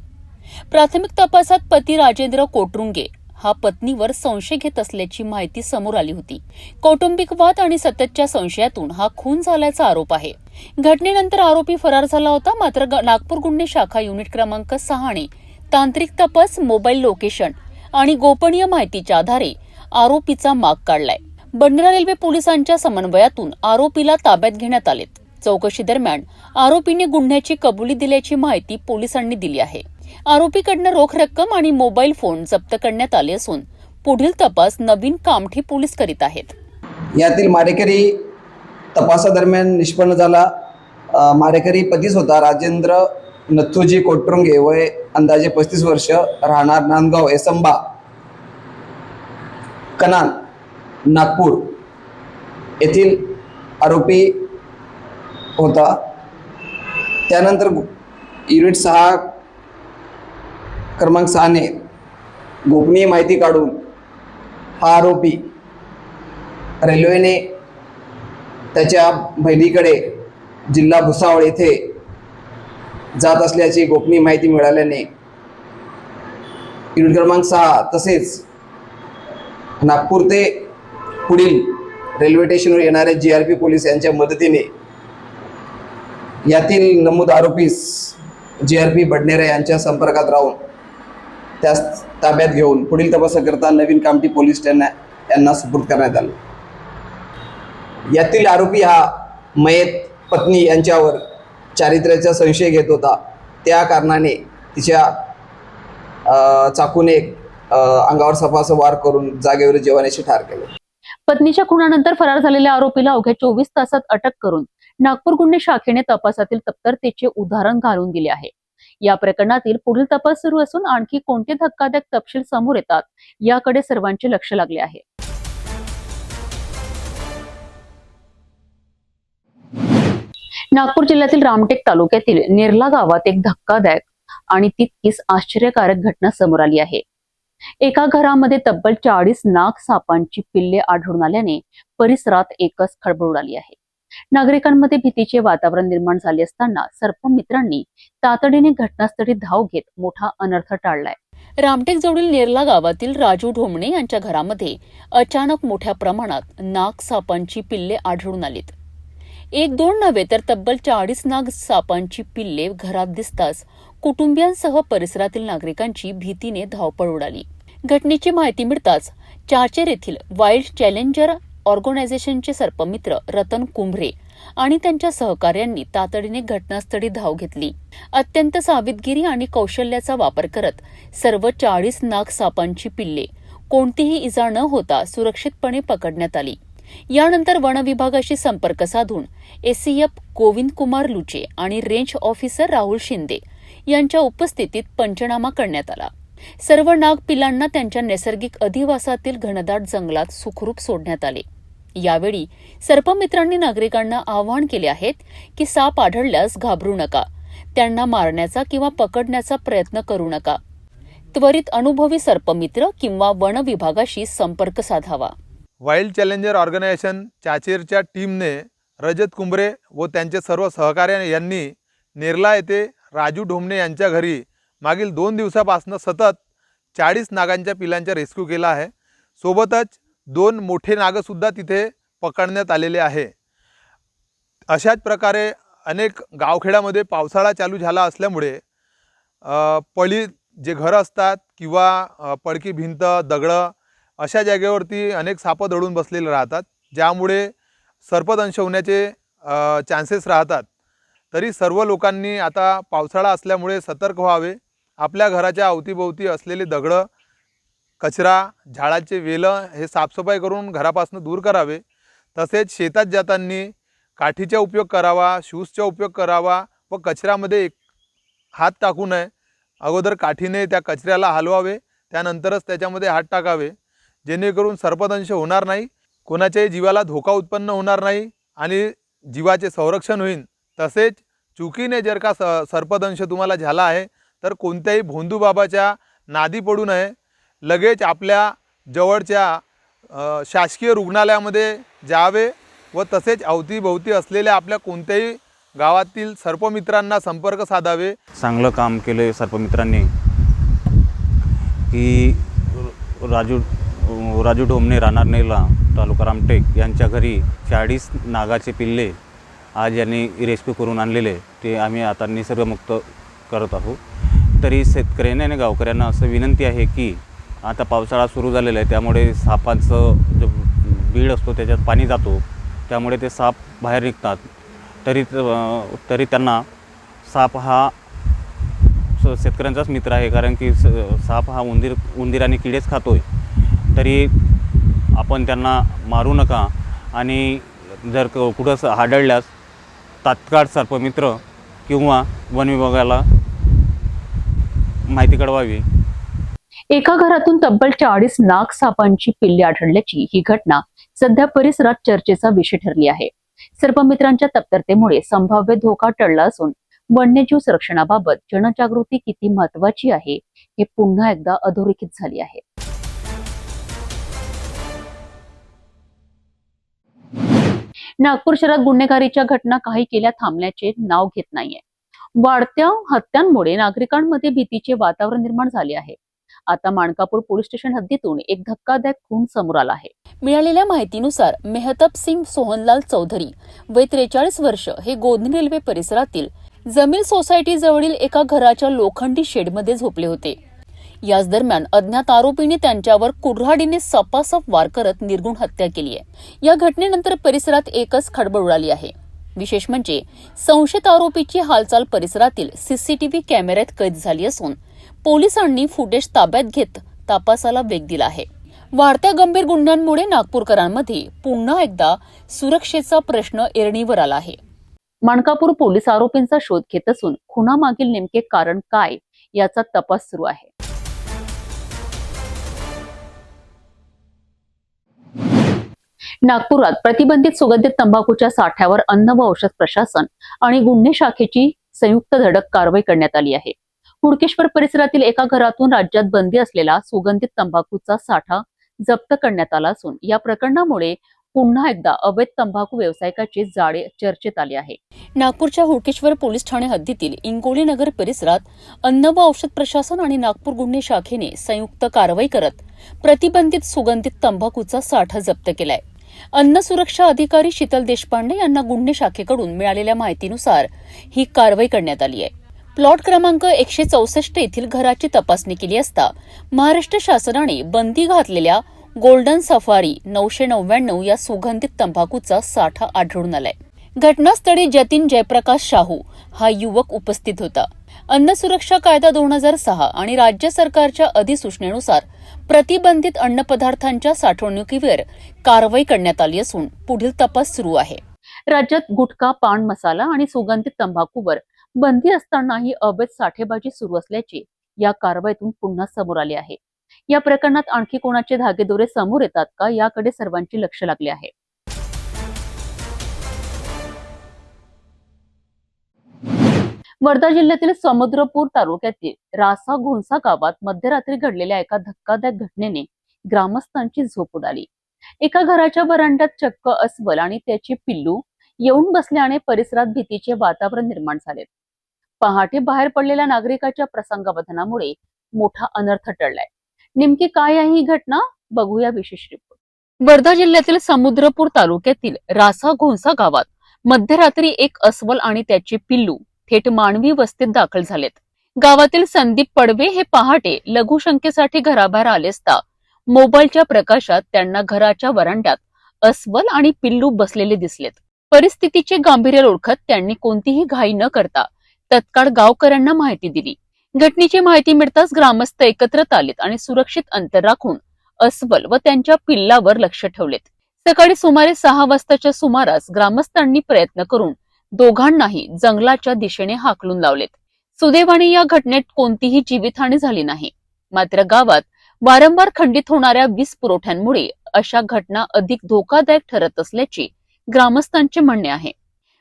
प्राथमिक तपासात पती राजेंद्र कोटरुंगे हा पत्नीवर संशय घेत असल्याची माहिती समोर आली होती. कौटुंबिक वाद आणि सततच्या संशयातून हा खून झाल्याचा आरोप आहे. घटनेनंतर आरोपी फरार झाला होता. मात्र नागपूर गुन्हे शाखा युनिट क्रमांक 6 ने तांत्रिक तपास, मोबाईल लोकेशन आणि गोपनीय माहितीच्या आधारे आरोपीचा माग काढलाय. बंडरा रेल्वे पोलिसांच्या समन्वयातून आरोपीला ताब्यात घेण्यात आले. चौकशी दरम्यान आरोपीने गुन्ह्याची कबुली दिल्याची माहिती पोलिसांनी दिली आहे. आरोपीकडनं रोख रक्कम आणि मोबाईल फोन जप्त करण्यात आले असून पुढील तपास नवीन कामठी पोलीस करीत आहेत. यातील मारेकरी तपासादरम्यान निष्पन्न झाला. मारेकरी पतीच होता राजेंद्र नथुजी कोटरुंगे, वय अंदाजे 35 वर्ष, राहणार नांदगाव एसंबा कनान नागपूर येथील आरोपी होता. त्यानंतर युनिट 6 क्रमांक 6ने गोपनीय माहिती काढून हा आरोपी रेल्वेने त्याच्या बहिणीकडे जिल्हा भुसावळ येथे जात असल्याची गोपनीय माहिती मिळाल्याने युनिट क्रमांक 6 तसेच नागपूर ते पुढील रेल्वे स्टेशनवर येणारे GRP पोलीस यांच्या मदतीने यातील नमूद आरोपीस GRP बडनेरा यांच्या संपर्कात राहून त्यास ताब्यात घेऊन पुढील तपासाकरता नवीन कामठी पोलीस ठाणे यांना सुपूर्द करण्यात आले. यातील आरोपी हा मयत पत्नी यांच्यावर चारित्र्याचा संशय घेत होता. त्या कारणाने तिच्या चाकूने अंगावर सपासप वार करून जागेवर जीवानीशी ठार केले. पत्नीच्या खुनानंतर फरार झालेल्या आरोपीला अवघ्या 24 तासात अटक करून नागपूर गुन्हे शाखेने तपासातील तत्परतेचे उदाहरण घालून दिले आहे. या प्रकरणातील पुढील तपास सुरू असून आणखी कोणते धक्कादायक तपशील समोर येतात याकडे सर्वांचे लक्ष लागले आहे. नागपूर जिल्ह्यातील रामटेक तालुक्यातील नेरला गावात एक धक्कादायक आणि तितकीच आश्चर्यकारक घटना समोर आली आहे. एका घरामध्ये तब्बल 40 नाग सापांची पिल्ले आढळून आल्याने परिसरात एकच खळबळ उडाली आहे. नागरिकांमध्ये भीतीचे वातावरण निर्माण झाले असताना सर्पमित्रांनी तातडीने घटनास्थळी धाव घेत मोठा अनर्थ टाळलाय. रामटेक जवळील नेरला गावातील राजू ढोमणे यांच्या घरामध्ये अचानक मोठ्या प्रमाणात नाग सापांची पिल्ले आढळून आलीत. 1-2 नव्हे तर तब्बल 40 नाग सापांची पिल्ले घरात दिसताच कुटुंबियांसह परिसरातील नागरिकांची भीतीने धावपळ उडाली. घटनेची माहिती मिळताच चाचेर येथील वाईल्ड चॅलेंजर ऑर्गनायझेशनचे सर्पमित्र रतन कुंभरे आणि त्यांच्या सहकार्यांनी तातडीने घटनास्थळी धाव घेतली. अत्यंत सावधगिरी आणि कौशल्याचा वापर करत सर्व 40 नाग सापांची पिल्ले कोणतीही इजा न होता सुरक्षितपणे पकडण्यात आली. यानंतर वन विभागाशी संपर्क साधून एसीएफ गोविंद कुमार लुचे आणि रेंज ऑफिसर राहुल शिंदे यांच्या उपस्थितीत पंचनामा करण्यात आला. सर्व नाग पिलांना त्यांच्या नैसर्गिक अधिवासातील घनदाट जंगलात सुखरूप सोडण्यात आले. यावेळी सर्पमित्रांनी नागरिकांना आवाहन केले आहेत की साप आढळल्यास घाबरू नका, त्यांना मारण्याचा किंवा पकडण्याचा प्रयत्न करू नका. त्वरित अनुभवी सर्पमित्र किंवा वन विभागाशी संपर्क साधावा. वाईल्ड चॅलेंजर ऑर्गनायझेशन चाचेरच्या टीमने रजत कुंभरे व त्यांचे सर्व सहकारी यांनी नेरला येथे राजू ढोमणे यांच्या घरी मागील 2 दिवसापासून सतत 40 नागांच्या पिलांचा रेस्क्यू केला आहे. सोबतच 2 मोठे नागसुद्धा तिथे पकडण्यात आलेले आहे. अशाच प्रकारे अनेक गावखेड्यामध्ये पावसाळा चालू झाला असल्यामुळे पडी जे घरं असतात किंवा पडकी भिंत दगडं अशा जागेवरती अनेक सापं दडून बसलेले राहतात, ज्यामुळे सर्पदंश होण्याचे चान्सेस राहतात. तरी सर्व लोकांनी आता पावसाळा असल्यामुळे सतर्क व्हावे. आपल्या घराच्या अवतीभोवती असलेले दगडं, कचरा, झाडाचे वेलं हे साफसफाई करून घरापासून दूर करावे. तसेच शेतात जाताना काठीचा उपयोग करावा, शूजचा उपयोग करावा व कचऱ्यामध्ये हात टाकू नये. अगोदर काठीने त्या कचऱ्याला हलवावे, त्यानंतरच त्याच्यामध्ये हात टाकावे, जेणेकरून सर्पदंश होणार नाही, कोणाच्याही जीवाला धोका उत्पन्न होणार नाही आणि जीवाचे संरक्षण होईल. तसेच चुकीने जर का सर्पदंश तुम्हाला झाला आहे तर कोणत्याही भोंदूबाबाच्या नादी पडू नये. लगेच आपल्या जवळच्या शासकीय रुग्णालयामध्ये जावे व तसेच अवतीभोवती असलेल्या आपल्या कोणत्याही गावातील सर्पमित्रांना संपर्क साधावे. चांगलं काम केलं सर्पमित्रांनी की राजू ढोमणे राहणार नेरला तालुका रामटेक यांच्या घरी 40 नागाचे पिल्ले आज यांनी रेस्क्यू करून आणलेले ते आम्ही आता निसर्गमुक्त करत आहोत. तरी शेतकऱ्यांना आणि गावकऱ्यांना असं विनंती आहे की आता पावसाळा सुरू झालेला आहे, त्यामुळे सापांचं जो बीड असतो त्याच्यात पाणी जातो, त्यामुळे ते साप बाहेर निघतात. तरी त्यांना साप हा शेतकऱ्यांचाच मित्र आहे, कारण की साप हा उंदीर आणि किडेच खातोय. तरी आपण त्यांना मारू नका आणि जर कुठं आढळल्यास तात्काळ सर्पमित्र किंवा वन विभागाला माहिती कळवावी. एका घरातून तब्बल 40 नाग सापांची पिल्ले आढळल्याची ही घटना सध्या परिसरात चर्चेचा विषय ठरली आहे. सर्पमित्रांच्या तत्परतेमुळे संभाव्य धोका टळला असून वन्यजीव संरक्षणाबाबत जनजागृती किती महत्वाची आहे हे पुन्हा एकदा अधोरेखित झाली आहे. नागपूर शहरात गुन्हेगारीच्या घटना काही केल्या थांबण्याचे नाव घेत नाहीये. वाढत्या हत्यांमुळे नागरिकांमध्ये भीतीचे वातावरण निर्माण झाले आहे. आता माणकापूर पोलीस स्टेशन हद्दीतून एक धक्कादायक खून समोर आला आहे. मिळालेल्या माहितीनुसार मेहताब सिंग सोहनलाल चौधरी वय 43 वर्ष हे गोधनी रेल्वे परिसरातील जमील सोसायटी जवळील एका घराच्या लोखंडी शेडमध्ये झोपले होते. याच दरम्यान अज्ञात आरोपीने त्यांच्यावर कुऱ्हाडीने सपासप वार करत निर्घृण हत्या केली आहे. या घटनेनंतर परिसरात एकच खळबळ उडाली आहे. विशेष म्हणजे संशयित आरोपीची हालचाल परिसरातील सीसीटीव्ही कॅमेऱ्यात कैद झाली असून पोलिसांनी फुटेज ताब्यात घेत तपासाला वेग दिला आहे. वाढत्या गंभीर गुन्ह्यांमुळे नागपूरकरांमध्ये पुन्हा एकदा सुरक्षेचा प्रश्न ऐरणीवर आला आहे. माणकापूर पोलीस आरोपींचा शोध घेत असून खुनामागील नेमके कारण काय याचा तपास सुरू आहे. नागपुरात प्रतिबंधित सुगंधित तंबाखूच्या साठ्यावर अन्न व औषध प्रशासन आणि गुन्हे शाखेची संयुक्त धडक कारवाई करण्यात आली आहे. हुडकेश्वर परिसरातील एका घरातून राज्यात बंदी असलेला सुगंधित तंबाखूचा साठा जप्त करण्यात आला असून या प्रकरणामुळे पुन्हा एकदा अवैध तंबाखू व्यावसायिकाचे जाळे चर्चेत आले आहे. नागपूरच्या हुडकेश्वर पोलीस ठाणे हद्दीतील इंगोली नगर परिसरात अन्न व औषध प्रशासन आणि नागपूर गुन्हे शाखेने संयुक्त कारवाई करत प्रतिबंधित सुगंधित तंबाखूचा साठा जप्त केलाय. अन्न सुरक्षा अधिकारी शीतल देशपांडे यांना गुन्हे शाखेकडून मिळालेल्या माहितीनुसार ही कारवाई करण्यात आली आहे. प्लॉट क्रमांक 164 येथील घराची तपासणी केली असता महाराष्ट्र शासनाने बंदी घातलेल्या गोल्डन सफारी 999 या सुगंधित तंबाखूचा साठा आढळून आलाय. घटनास्थळी जतीन जयप्रकाश शाहू हा युवक उपस्थित होता. अन्न सुरक्षा कायदा 2006 आणि राज्य सरकारच्या अधिसूचनेनुसार प्रतिबंधित अन्नपदार्थांच्या साठवणुकीवर कारवाई करण्यात आली असून पुढील तपास सुरू आहे. राज्यात गुटखा, पान मसाला आणि सुगंधित तंबाखूवर बंदी असतानाही अवैध साठेबाजी सुरू असल्याचे या कारवाईतून पुन्हा समोर आले आहे. या प्रकरणात आणखी कोणाचे धागेदोरे समोर येतात का याकडे सर्वांचे लक्ष लागले आहे. वर्धा जिल्ह्यातील समुद्रपूर तालुक्यातील रासा घोणसा गावात मध्यरात्री घडलेल्या एका धक्कादायक घटनेने ग्रामस्थांची झोप उडाली. एका घराच्या वरांड्यात चक्क अस्वल आणि त्याचे पिल्लू येऊन बसल्याने परिसरात भीतीचे वातावरण निर्माण झाले. पहाटे बाहेर पडलेल्या नागरिकाच्या प्रसंगावधानामुळे मोठा अनर्थ टळलाय. नेमकी काय आहे ही घटना, बघूया विशेष रिपोर्ट. वर्धा जिल्ह्यातील समुद्रपूर तालुक्यातील रासा घोणसा गावात मध्यरात्री एक अस्वल आणि त्याचे पिल्लू थेट मानवी वस्तीत दाखल झालेत. गावातील संदीप पडवे हे पहाटे लघुशंकेसाठी घराबाहेर आले असता मोबाईलच्या प्रकाशात त्यांना घराच्या वरांड्यात अस्वल आणि पिल्लू बसलेले दिसलेत. परिस्थितीचे गांभीर्य ओळखत त्यांनी कोणतीही घाई न करता तत्काळ गावकऱ्यांना माहिती दिली. घटनेची माहिती मिळताच ग्रामस्थ एकत्रित आलेत आणि सुरक्षित अंतर राखून अस्वल व त्यांच्या पिल्लावर लक्ष ठेवलेत. सकाळी सुमारे 6 वाजताच्या सुमारास ग्रामस्थांनी प्रयत्न करून दोघांनाही जंगलाच्या दिशेने हाकलून लावलेत. सुदैवाने या घटनेत कोणतीही जीवितहानी झाली नाही. मात्र गावात वारंवार खंडित होणाऱ्या वीज पुरवठ्यांमुळे अशा घटना अधिक धोकादायक ठरत असल्याचे ग्रामस्थांचे म्हणणे आहे.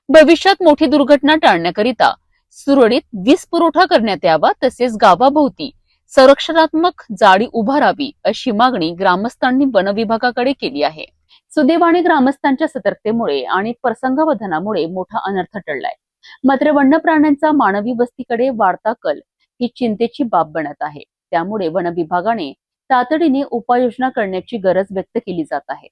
भविष्यात मोठी दुर्घटना टाळण्याकरिता सुरळीत वीज पुरवठा करण्यात यावा, तसेच गावाभोवती संरक्षणात्मक जाळी उभारावी अशी मागणी ग्रामस्थांनी वन विभागाकडे केली आहे. सुदैवाने ग्रामस्थांच्या सतर्कतेमुळे आणि प्रसंगावधानामुळे मोठा अनर्थ टळलाय. मात्र वन्य प्राण्यांचा मानवी वस्तीकडे वाढता कल ही चिंतेची बाब बनत आहे. त्यामुळे वन विभागाने तातडीने उपाययोजना करण्याची गरज व्यक्त केली जात आहे.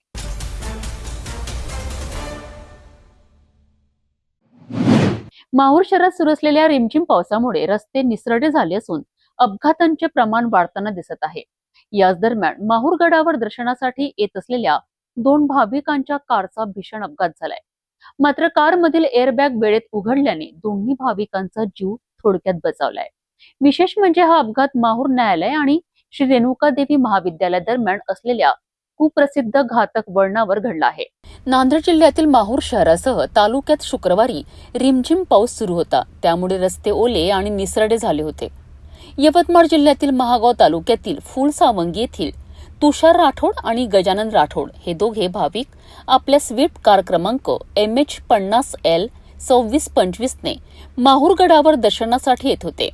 माहूर शहरात सुरू असलेल्या रिमझिम पावसामुळे रस्ते निसरडे झाले असून अपघातांचे प्रमाण वाढताना दिसत आहे. याच दरम्यान माहूर गडावर दर्शनासाठी येत असलेल्या 2 भाविकांच्या कारचा भीषण अपघात झालाय. मात्र कारमधील एअरबॅग वेळेत उघडल्याने दोन्ही भाविकांचा जीव थोडक्यात बचावलाय. विशेष म्हणजे हा अपघात माहूर न्यायालय आणि श्री रेणुका देवी महाविद्यालय दरम्यान असलेल्या कुप्रसिद्ध घातक वळणावर घडला आहे. नांदेड जिल्ह्यातील माहूर शहरासह तालुक्यात शुक्रवारी रिमझिम पाऊस सुरू होता. त्यामुळे रस्ते ओले आणि निसरडे झाले होते. यवतमाळ जिल्ह्यातील महागाव तालुक्यातील फुलसावंगी येथील तुषार राठोड आणि गजानन राठोड हे दोघे भाविक आपल्या स्विफ्ट कार क्रमांक MH50L 26-25 माहूर गडावर दर्शनासाठी येत होते.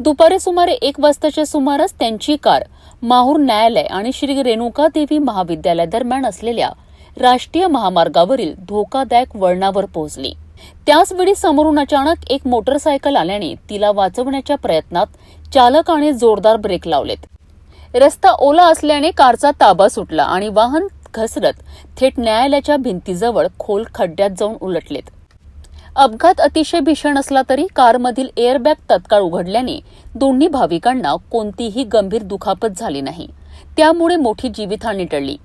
दुपारी सुमारे 1 वाजताच्या सुमारास त्यांची कार माहूर न्यायालय आणि श्री रेणुका देवी महाविद्यालय दरम्यान असलेल्या राष्ट्रीय महामार्गावरील धोकादायक वळणावर पोहोचली. त्याचवेळी समोरून अचानक एक मोटरसायकल आल्याने तिला वाचवण्याच्या प्रयत्नात चालकाने जोरदार ब्रेक लावलेत. रस्ता ओला असल्याने कारचा ताबा सुटला आणि वाहन घसरत थेट न्यायालयाच्या भिंतीजवळ खोल खड्ड्यात जाऊन उलटलेत. अपघात अतिशय भीषण असला तरी कारमधील एअरबॅग तत्काळ उघडल्याने दोन्ही भाविकांना कोणतीही गंभीर दुखापत झाली नाही. त्यामुळे मोठी जीवितहानी टळली.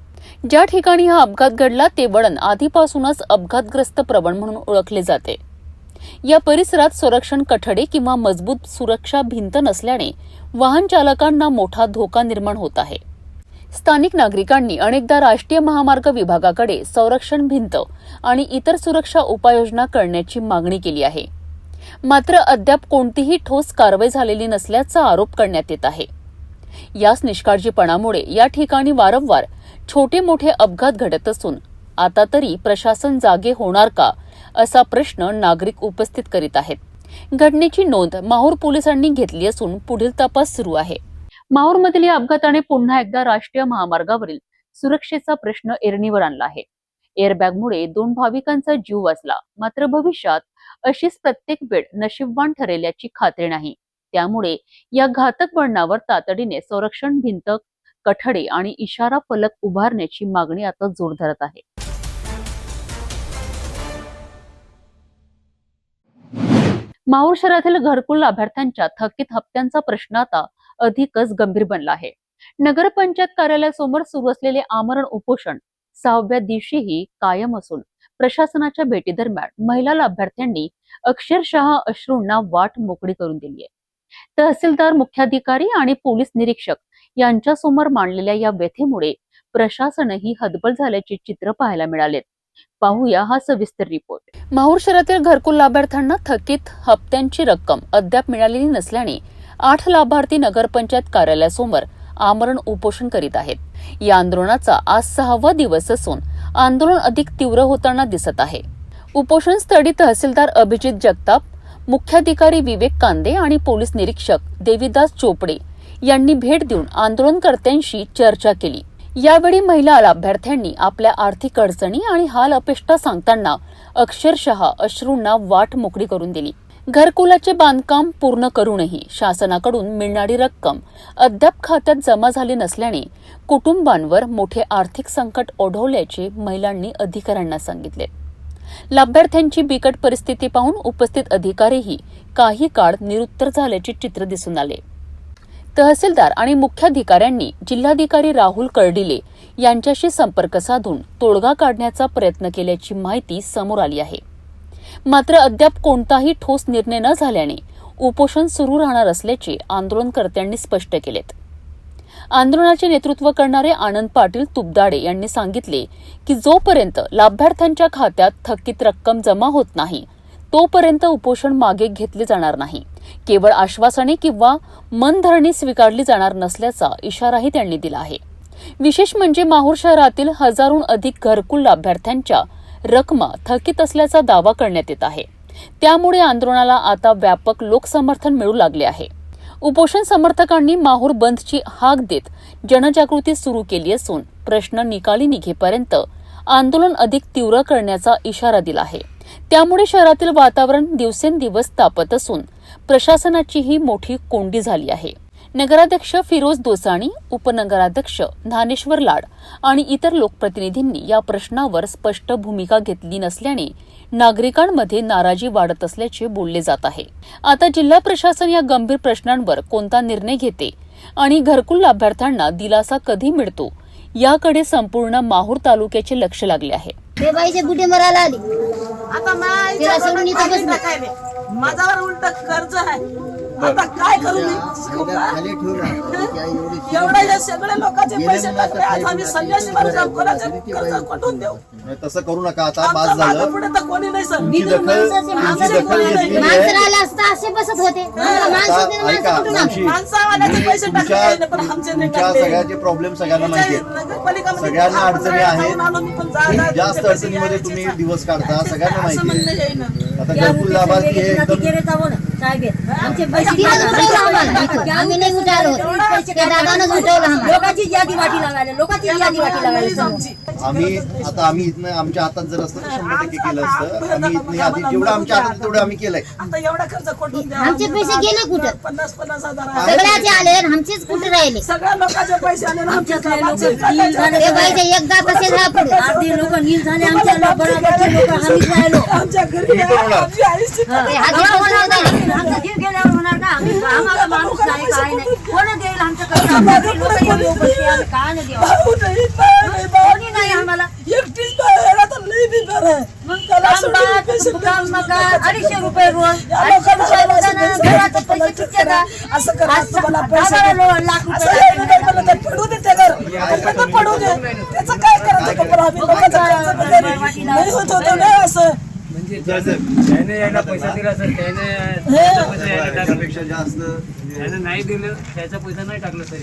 ज्या ठिकाणी हा अपघात घडला ते वळण आधीपासूनच अपघातग्रस्त प्रवण म्हणून ओळखले जाते. या परिसरात संरक्षण कठडे किंवा मजबूत सुरक्षा भिंत नसल्याने वाहन चालकांना मोठा धोका निर्माण होत आहे. स्थानिक नागरिकांनी अनेकदा राष्ट्रीय महामार्ग विभागाकडे संरक्षण भिंत आणि इतर सुरक्षा उपाययोजना करण्याची मागणी केली आहे. मात्र अद्याप कोणतीही ठोस कारवाई झालेली नसल्याचा आरोप करण्यात येत आहे. याच निष्काळजीपणामुळे या ठिकाणी वारंवार छोटे मोठे अपघात घडत असून आता तरी प्रशासन जागे होणार का असा प्रश्न नागरिक उपस्थित करीत आहेत. घटनेची नोंद माहूर पोलिसांनी घेतली असून पुढील तपास सुरू आहे. माहूरमधील या अपघाताने पुन्हा एकदा राष्ट्रीय महामार्गावरील सुरक्षेचा प्रश्न ऐरणीवर आणला आहे. एअरबॅगमुळे 2 भाविकांचा जीव वाचला, मात्र भविष्यात अशीच प्रत्येक वेळ नशीबवान ठरेल याची खात्री नाही. त्यामुळे या घातक वळणावर तातडीने संरक्षण भिंत, कठडे आणि इशारा फलक उभारण्याची मागणी आता जोर धरत आहे. माहूर शहरातील घरकुल लाभार्थ्यांच्या थकीत हप्त्यांचा प्रश्न आता अधिकच गंभीर बनला आहे. नगरपंचायत कार्यालयासमोर सुरू असलेले आमरण उपोषण 6व्या दिवशीही कायम असून प्रशासनाच्या भेटीदरम्यान महिला लाभार्थ्यांनी अक्षरशः अश्रूंना वाट मोकळी करून दिली आहे. तहसीलदार, मुख्याधिकारी आणि पोलीस निरीक्षक यांच्यासमोर मांडलेल्या या व्यथेमुळे प्रशासनही हतबल झाल्याचे चित्र पाहायला मिळाले. पाहूया हा सविस्तर रिपोर्ट. माहूर शहरातील घरकुल लाभार्थ्यांना थकीत हप्त्यांची रक्कम अद्याप मिळालेली नसल्याने 8 लाभार्थी नगरपंचायत कार्यालयासमोर आमरण उपोषण करीत आहेत. या आंदोलनाचा आज 6वा दिवस असून आंदोलन अधिक तीव्र होताना दिसत आहे. उपोषण स्थळी तहसीलदार अभिजित जगताप, मुख्याधिकारी विवेक कांदे आणि पोलीस निरीक्षक देवीदास चोपडे यांनी भेट देऊन आंदोलनकर्त्यांशी चर्चा केली. यावेळी महिला लाभार्थ्यांनी आपल्या आर्थिक अडचणी आणि हाल अपेष्टा सांगताना अक्षरशः अश्रूंना वाट मोकळी करून दिली. घरकुलाचे बांधकाम पूर्ण करूनही शासनाकडून मिळणारी रक्कम अद्याप खात्यात जमा झाली नसल्याने कुटुंबांवर मोठे आर्थिक संकट ओढवल्याचे महिलांनी अधिकाऱ्यांना सांगितले. लाभार्थ्यांची बिकट परिस्थिती पाहून उपस्थित अधिकारीही काही काळ निरुत्तर झाल्याचे चित्र दिसून आले. तहसीलदार आणि मुख्याधिकाऱ्यांनी जिल्हाधिकारी राहुल कर्डिले यांच्याशी संपर्क साधून तोडगा काढण्याचा प्रयत्न केल्याची माहिती समोर आली आहे. मात्र अद्याप कोणताही ठोस निर्णय न झाल्याने उपोषण सुरू राहणार असल्याचे आंदोलनकर्त्यांनी स्पष्ट केलेत. आंदोलनाचे नेतृत्व करणारे आनंद पाटील तुपदाडे यांनी सांगितले की जोपर्यंत लाभार्थ्यांच्या खात्यात थकीत रक्कम जमा होत नाही तोपर्यंत उपोषण मागे घेतले जाणार नाही. केवळ आश्वासने किंवा मनधरणी स्वीकारली जाणार नसल्याचा इशाराही त्यांनी दिला आहे. विशेष म्हणजे माहूर शहरातील हजारोहून अधिक घरकुल लाभार्थ्यांच्या रकमा थकीत असल्याचा दावा करण्यात येत आहे. त्यामुळे आंदोलनाला आता व्यापक लोकसमर्थन मिळू लागले आहे. उपोषण समर्थकांनी माहूर बंदची हाक देत जनजागृती सुरू केली असून प्रश्न निकाली निघेपर्यंत आंदोलन अधिक तीव्र करण्याचा इशारा दिला आहे. त्यामुळे शहरातील वातावरण दिवसेंदिवस तापत असून प्रशासनाचीही मोठी कोंडी झाली आहे. नगराध्यक्ष फिरोज दोसाणी, उपनगराध्यक्ष ज्ञानेश्वर लाड आणि इतर लोकप्रतिनिधींनी या प्रश्नावर स्पष्ट भूमिका घेतली नसल्याने नागरिकांमध्ये नाराजी वाढत असल्याचे बोलले जात आहे. आता जिल्हा प्रशासन या गंभीर प्रश्नांवर कोणता निर्णय घेते आणि घरकुल लाभार्थ्यांना दिलासा कधी मिळतो याकडे संपूर्ण माहूर तालुक्याचे लक्ष लागले आहे. बाईचे बुढे मरायला आली आता माझ्यावर उलट कर्ज आहे. आता काय करू एवढे सगळे लोकांचे पैसे टाकले. आज आम्ही संन्यासी माणूस कोणाचे कर्ज कुठून देऊ? तसं करू नका. आता बाद झालं. पुढे तर कोणी नाही सर. असे बसत होते. माणसावाल्याचे पैसे टाकले पण आमचे नाही टाकले. सगळ्याचे प्रॉब्लेम सगळ्यांना माहिती आहे. नगरपालिका सगळ्यांना अडचणी आहेत. जास्त अडचणीमध्ये तुम्ही दिवस काढता, सगळ्यांना माहिती आहे. आता घरकुल लाभार्थी हे एकदम आम्ही इथनं आमच्या हातात जर असतं तर 100% केलं असतं. आम्ही इथनं आधी जेवढं आमच्या हातात तेवढं आम्ही केलंय. आता एवढा खर्च कुठून द्या? आमचे पैसे गेले कुठं? 50,000 सगळ्याचे आले आणि आमचेच कुठे राहिले? सगळ्या लोकांचे पैसे आले ना आमच्या ते पैसे एकदा कसे झाले? अर्धी लोक नील झाले, आमच्या बरोबरचे लोक आम्ही राहिलो. आमच्या घरी आमची आई शिकत ते हाजी होणार नाही. आमचा जीव गेल्यावर होणार का? आम्हाला माणूस नाही, काय नाही. कोण देईल आमच्याकडे? आम्ही लोक येऊन पैसे आम्ही काय नाही देऊ? भाऊ नाही, कोणी नाही आम्हाला. एकटीच बाहेर तर लई बिकार आहे. मग मका 250 रुपये रोज, 800 रुपये रोजानं घराचे पैसे चुकते का? असं करा तुम्हाला पैसे लाख रुपये पडू दे ते घर पडू दे. त्याचं काय करायचं कपडा आम्ही लोकांचं खर्च वगैरे नाही होत होतं ना असं. त्याने यायला पैसा दिला सर, त्यापेक्षा जास्त त्याने नाही दिलं, त्याचा पैसा नाही टाकला सर.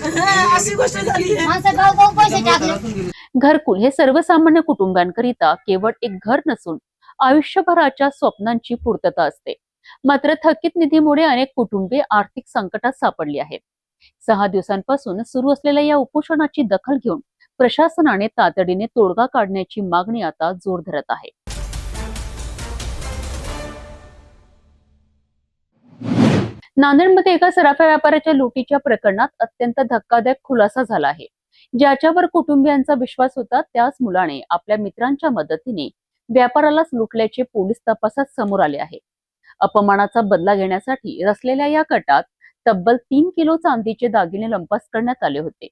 अशी गोष्ट झाली आहे. माणसं गाव पैसे टाकले. घरकुल हे सर्वसामान्य कुटुंबांकरिता केवळ एक घर नसून आयुष्यभराच्या स्वप्नांची पूर्तता असते. मात्र थकीत निधीमुळे अनेक कुटुंबे आर्थिक संकटात सापडली आहेत. 6 दिवसांपासून सुरू असलेल्या या उपोषणाची दखल घेऊन प्रशासनाने तातडीने तोडगा काढण्याची मागणी आता जोर धरत आहे. नांदेडमध्ये एका सराफा व्यापाऱ्याच्या लुटीच्या प्रकरणात अत्यंत धक्कादायक खुलासा झाला आहे. ज्याच्यावर कुटुंबियांचा विश्वास होता त्याच मुलाने आपल्या मित्रांच्या मदतीने व्यापारालाच लुटल्याचे पोलीस तपासात समोर आले आहे. अपमानाचा बदला घेण्यासाठी रचलेल्या या कटात तब्बल 3 किलो चांदीचे दागिने लंपास करण्यात आले होते.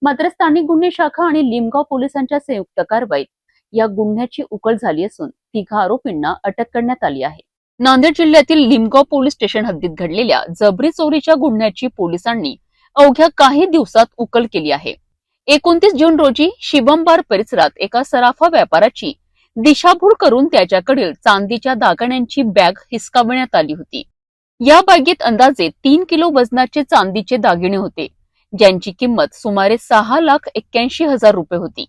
मात्र स्थानिक गुन्हे शाखा आणि लिमगाव पोलिसांच्या संयुक्त कारवाईत या गुन्ह्याची उकल झाली असून 3 आरोपींना अटक करण्यात आली आहे. नांदेड जिल्ह्यातील लिमगाव पोलीस स्टेशन हद्दीत घडलेल्या जबरी चोरीच्या गुन्ह्याची पोलिसांनी अवघ्या काही दिवसात उकल केली आहे. 29 जून रोजी शिवंबार परिसरात एका सराफा व्यापाराची दिशाभूल करून त्याच्याकडील चांदीच्या दागिन्यांची बॅग हिसकावण्यात आली होती. या बॅगेत अंदाजे 3 किलो वजनाचे चांदीचे दागिने होते, ज्यांची किंमत सुमारे 6,81,000 रुपये होती.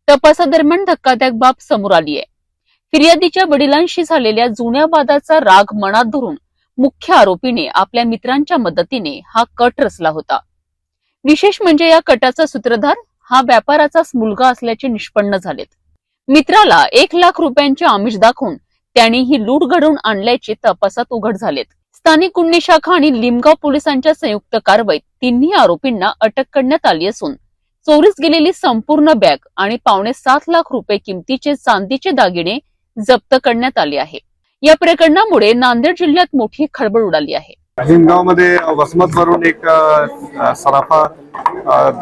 तपासादरम्यान धक्कादायक बाब समोर आली आहे. फिर्यादीच्या वडिलांशी झालेल्या जुन्या वादाचा राग मनात धरून मुख्य आरोपीने आपल्या मित्रांच्या मदतीने हा कट रचला होता. विशेष म्हणजे या कटाचा सूत्रधार हा व्यापाराचाच मुलगा असल्याचे निष्पन्न झालेत. मित्राला 1 लाख रुपयांचे आमिष दाखवून त्यांनी ही लूट घडवून आणल्याचे तपासात उघड झालेत. स्थानिक गुन्हे शाखा आणि लिमगाव पोलिसांच्या संयुक्त कारवाईत तिन्ही आरोपींना अटक करण्यात आली असून चोरीस गेलेली संपूर्ण बॅग आणि 7.25 लाख रुपये किमतीचे चांदीचे दागिने जप्त करण्यात आले आहे. या प्रकरणामुळे नांदेड जिल्ह्यात मोठी खळबळ उडाली आहे. हिंगावमध्ये वसमत वरून एक सराफा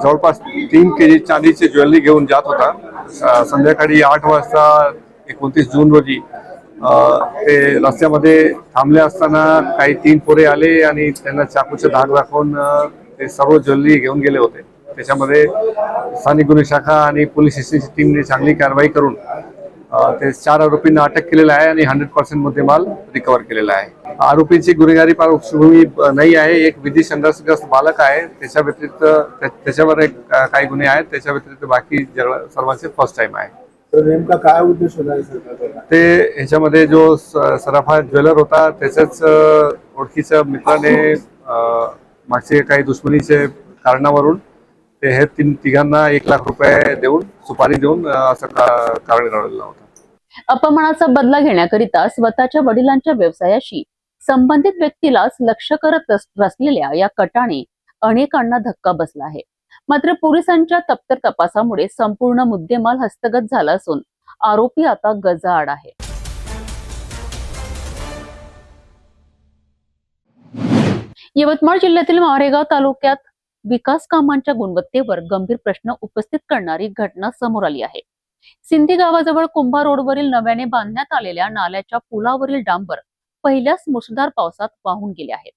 जवळपास 3 केजी चांदीची ज्वेलरी घेऊन जात होता. संध्याकाळी 8 वाजता 29 जून रोजी ते रस्त्यामध्ये थांबले असताना काही 3 पोरे आले आणि त्यांना चाकूचे धाक दाखवून ते सर्व ज्वेलरी घेऊन गेले होते. त्याच्यामध्ये स्थानिक गुन्हे शाखा आणि पोलीस स्टेशनची टीमने चांगली कारवाई करून ते 4 आरोपींना अटक केलेला आहे आणि 100% मुद्देमाल रिकव्हर केलेला आहे. आरोपींची गुन्हेगारी पार्श्वभूमी नाही आहे. एक विधी संघर्षग्रस्त बालक आहे. त्याच्या व्यतिरिक्त त्याच्यावर एक काही गुन्हे आहेत. त्याच्या व्यतिरिक्त बाकी सर्वांचे फर्स्ट टाइम आहे. नेमका काय उद्देश होता? ते ह्याच्यामध्ये जो सराफा ज्वेलर होता त्याच्याच ओळखीच्या मित्राने मागचे काही दुश्मनीचे कारणावरून ते हे तिघांना 1 लाख रुपये देऊन सुपारी देऊन असं कारण घडवलेलं होतं. अपमानाचा बदला घेण्याकरिता स्वतःच्या वडिलांच्या व्यवसायाशी संबंधित व्यक्तीलाच लक्ष करत रचलेल्या या कटाने अनेकांना धक्का बसला आहे. मात्र पोलिसांच्या तप्तर तपासामुळे संपूर्ण मुद्देमाल हस्तगत झाला असून आरोपी आता गजाआड आहे. यवतमाळ जिल्ह्यातील मारेगाव तालुक्यात विकास कामांच्या गुणवत्तेवर गंभीर प्रश्न उपस्थित करणारी घटना समोर आली आहे. सिंधी गावाजवळ कुंभा रोडवरील नव्याने बांधण्यात आलेल्या नाल्याच्या पुलावरील डांबर पहिल्याच मुसळधार पावसात वाहून गेले आहेत.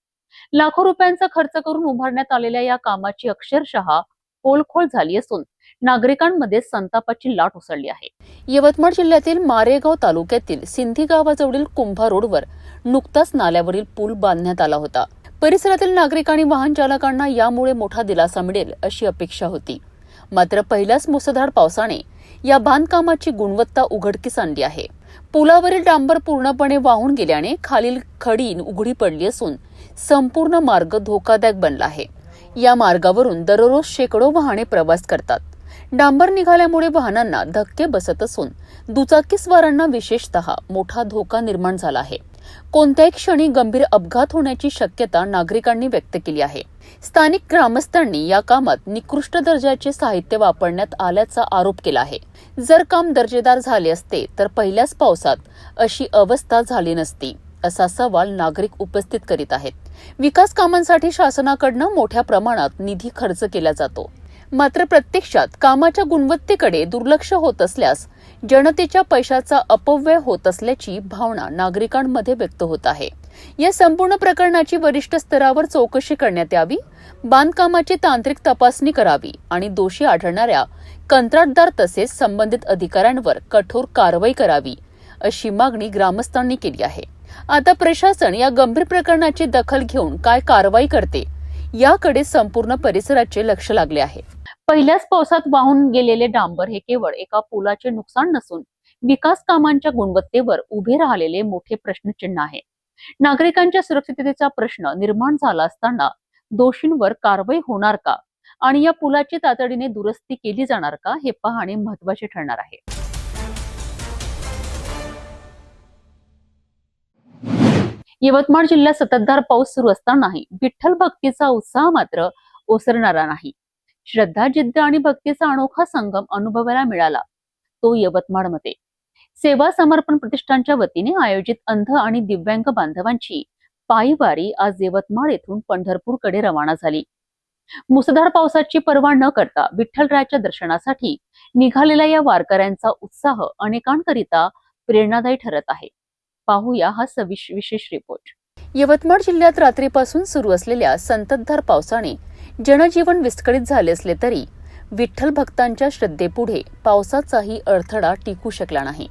लाखो रुपयांचा खर्च करून उभारण्यात आलेल्या या कामाची अक्षरशः पोलखोल झाली असून नागरिकांमध्ये संतापाची लाट उसळली आहे. यवतमाळ जिल्ह्यातील मारेगाव तालुक्यातील सिंधी गावाजवळील कुंभा रोडवर नुकताच नाल्यावरील पूल बांधण्यात आला होता. परिसरातील नागरिक आणि वाहन चालकांना यामुळे मोठा दिलासा मिळेल अशी अपेक्षा होती. मात्र पहिल्याच मुसळधार पावसाने या बांधकामाची गुणवत्ता उघडकीस आणली आहे. पुलावरील डांबर पूर्णपणे वाहून गेल्याने खालील खडी उघडी पडली असून संपूर्ण मार्ग धोकादायक बनला आहे. या मार्गावरून दररोज शेकडो वाहने प्रवास करतात. डांबर निघाल्यामुळे वाहनांना धक्के बसत असून दुचाकीस्वारांना विशेषतः मोठा धोका निर्माण झाला आहे. कोणत्याही क्षणी गंभीर अपघात होण्याची शक्यता नागरिकांनी व्यक्त केली आहे. स्थानिक ग्रामस्थांनी या कामात निकृष्ट दर्जाचे साहित्य वापरण्यात आल्याचा आरोप केला आहे. जर काम दर्जेदार झाले असते तर पहिल्याच पावसात अशी अवस्था झाली नसती, असा सवाल नागरिक उपस्थित करीत आहेत. विकास कामांसाठी शासनाकडून मोठ्या प्रमाणात निधी खर्च केला जातो, मात्र प्रत्यक्षात कामाच्या गुणवत्तेकडे दुर्लक्ष होत असल्यास जनतेच्या पैशाचा अपव्यय होत असल्याची भावना नागरिकांमध्ये व्यक्त होत आहे. या संपूर्ण प्रकरणाची वरिष्ठ स्तरावर चौकशी करण्यात यावी, बांधकामाची तांत्रिक तपासणी करावी आणि दोषी आढळणाऱ्या कंत्राटदार तसेच संबंधित अधिकाऱ्यांवर कठोर कारवाई करावी, अशी मागणी ग्रामस्थांनी केली आहे. आता प्रशासन या गंभीर प्रकरणाची दखल घेऊन काय कारवाई करते याकडे संपूर्ण परिसराचे लक्ष लागले आहे. पहिल्याच पावसात वाहून गेलेले डांबर हे केवळ एका पुलाचे नुकसान नसून विकास कामांच्या गुणवत्तेवर उभे राहिलेले मोठे प्रश्नचिन्ह आहे. नागरिकांच्या सुरक्षिततेचा प्रश्न निर्माण झाला असताना दोषींवर कारवाई होणार का आणि या पुलाची तातडीने दुरुस्ती केली जाणार का हे पाहणे महत्त्वाचे ठरणार आहे. यवतमाळ जिल्ह्यात संततधार पाऊस सुरू असतानाही विठ्ठल भक्तीचा उत्साह मात्र ओसरणारा नाही. श्रद्धा, जिद्द आणि भक्तीचा अनोखा संगम अनुभवायला मिळाला तो यवतमाळमध्ये. सेवा समर्पण प्रतिष्ठानच्या वतीने आयोजित अंध आणि दिव्यांग बांधवांची पायी वारी आज यवतमाळ येथून पंढरपूरकडे रवाना झाली. मुसळधार पावसाची पर्वा न करता विठ्ठलरायाच्या दर्शनासाठी निघालेल्या या वारकऱ्यांचा उत्साह अनेकांकरिता प्रेरणादायी ठरत आहे. पाहूया हा विशेष रिपोर्ट. यवतमाळ जिल्ह्यात रात्रीपासून सुरू असलेल्या संततधार पावसाने जनजीवन विस्कळीत झाले असले तरी विठ्ठल भक्तांच्या श्रद्धेपुढे पावसाचाही अडथळा टिकू शकला नाही.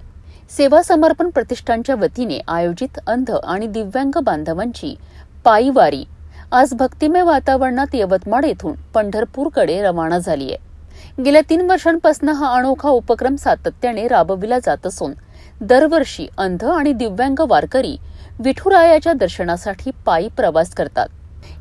सेवा समर्पण प्रतिष्ठानच्या वतीने आयोजित अंध आणि दिव्यांग बांधवांची पायी वारी आज भक्तिमय वातावरणात यवतमाळ येथून पंढरपूरकडे रवाना झाली आहे. गेल्या 3 वर्षांपासून हा अनोखा उपक्रम सातत्याने राबविला जात असून दरवर्षी अंध आणि दिव्यांग वारकरी विठुरायाच्या दर्शनासाठी पायी प्रवास करतात.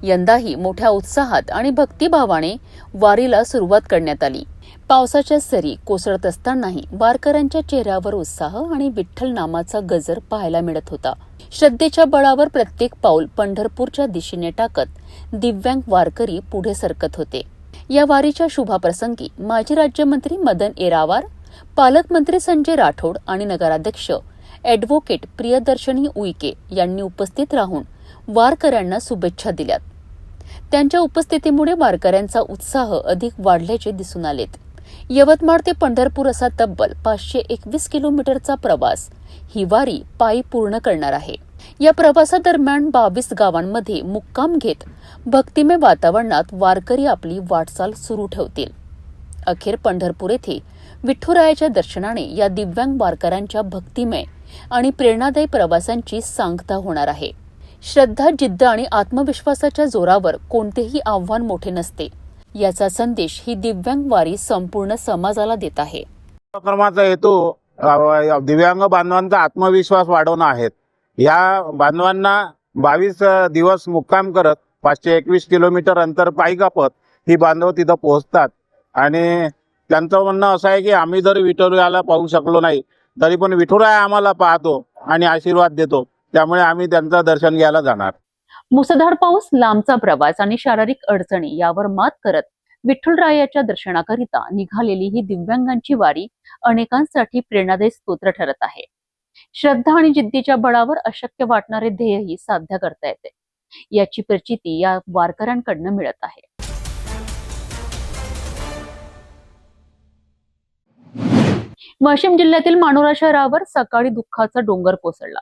यंदाही मोठ्या उत्साहात आणि भक्तिभावाने वारीला सुरुवात करण्यात आली. पावसाच्या सरी कोसळत असतानाही वारकऱ्यांच्या चेहऱ्यावर उत्साह आणि विठ्ठल नामाचा गजर पाहायला मिळत होता. श्रद्धेच्या बळावर प्रत्येक पाऊल पंढरपूरच्या दिशेने टाकत दिव्यांग वारकरी पुढे सरकत होते. या वारीच्या शुभाप्रसंगी माजी राज्यमंत्री मदन येरावार, पालकमंत्री संजय राठोड आणि नगराध्यक्ष ॲडव्होकेट प्रियदर्शनी उईके यांनी उपस्थित राहून वारकऱ्यांना शुभेच्छा दिल्यात. त्यांच्या उपस्थितीमुळे वारकऱ्यांचा उत्साह अधिक वाढल्याचे दिसून आलेत. यवतमाळ ते पंढरपूर असा तब्बल 521 किलोमीटरचा प्रवास ही वारी पायी पूर्ण करणार आहे. या प्रवासादरम्यान 22 गावांमध्ये मुक्काम घेत भक्तिमय वातावरणात वारकरी आपली वाटचाल सुरू ठेवतील. अखेर पंढरपूर येथे विठुरायाच्या दर्शनाने या दिव्यांग वारकऱ्यांच्या भक्तिमय आणि प्रेरणादायी प्रवासांची सांगता होणार आहे. श्रद्धा, जिद्द आणि आत्मविश्वासाच्या जोरावर कोणतेही आव्हान मोठे नसते, याचा संदेश ही दिव्यांग वारी संपूर्ण समाजाला देत आहे. उपक्रमाचा हेतू दिव्यांग बांधवांचा आत्मविश्वास वाढवणं आहे. या बांधवांना 22 दिवस मुक्काम करत 521 किलोमीटर अंतर पायी कापत ही बांधव तिथं पोहोचतात आणि त्यांचं म्हणणं असं आहे की आम्ही जर विठुरायाला पाहू शकलो नाही तरी पण विठुराया आम्हाला पाहतो आणि आशीर्वाद देतो, त्यामुळे आम्ही त्यांचं दर्शन घ्यायला जाणार. मुसळधार पाऊस, लांबचा प्रवास आणि शारीरिक अडचणी यावर मात करत विठ्ठलरायाच्या दर्शनाकरिता निघालेली ही दिव्यांगांची वारी अनेकांसाठी प्रेरणादायी स्तोत्र ठरत आहे. श्रद्धा आणि जिद्दीच्या बळावर अशक्य वाटणारे ध्येयही साध्य करता येते, याची प्रचिती या वारकऱ्यांकडून मिळत आहे. वाशिम जिल्ह्यातील मानोरा शहरावर सकाळी दुःखाचा डोंगर कोसळला.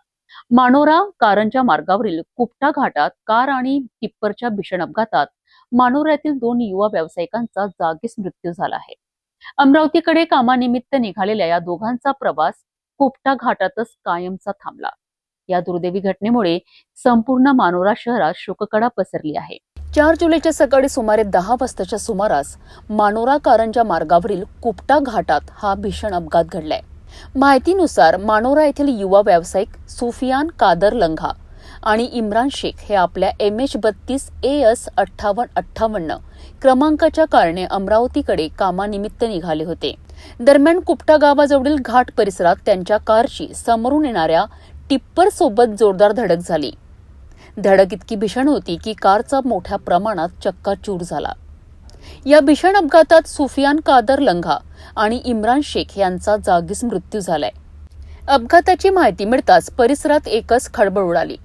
मानोरा कारंजा मार्गावरील कुपटा घाटात कार आणि टिप्परच्या भीषण अपघातात मानोऱ्यातील 2 युवा व्यावसायिकांचा जागीच मृत्यू झाला आहे. अमरावतीकडे कामानिमित्त निघालेल्या या दोघांचा प्रवास कुपटा घाटातच कायमचा थांबला. या दुर्दैवी घटनेमुळे संपूर्ण मानोरा शहरात शोककळा पसरली आहे. 4 जुलैच्या सकाळी सुमारे 10 वाजताच्या सुमारास मानोरा कारंजा मार्गावरील कुपटा घाटात हा भीषण अपघात घडलाय. माहितीनुसार मानोरा येथील युवा व्यावसायिक सुफियान कादर लंघा आणि इम्रान शेख हे आपल्या MH32 AS 5858 क्रमांकाच्या कारणे अमरावतीकडे कामानिमित्त निघाले होते. दरम्यान कुपटा गावाजवळील घाट परिसरात त्यांच्या कारची समोरून येणाऱ्या टिप्पर सोबत जोरदार धडक झाली. धडक इतकी भीषण होती की कारचा मोठ्या प्रमाणात चक्काचूर झाला. या भीषण अपघातात सुफियान कादर लंघा आणि इम्रान शेख यांचा जागीच मृत्यू झालाय. अपघाताची माहिती मिळताच परिसरात एकच खळबळ उडाली.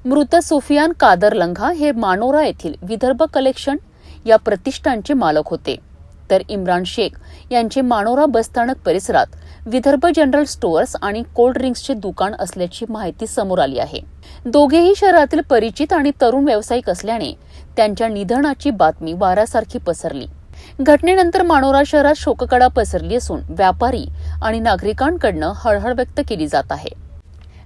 मृत सुफियान कादर लंघा हे मानोरा येथील विदर्भ कलेक्शन या प्रतिष्ठानचे मालक होते, तर इम्रान शेख यांचे मानोरा बसस्थानक परिसरात विदर्भ जनरल स्टोअर्स आणि कोल्ड ड्रिंक्सचे दुकान असल्याची माहिती समोर आली आहे. दोघेही शहरातील परिचित आणि तरुण व्यावसायिक असल्याने त्यांच्या निधनाची बातमी वाऱ्यासारखी पसरली. घटनेनंतर मानोरा शहरात शोककळा पसरली असून व्यापारी आणि नागरिकांकडून हळहळ व्यक्त केली जात आहे.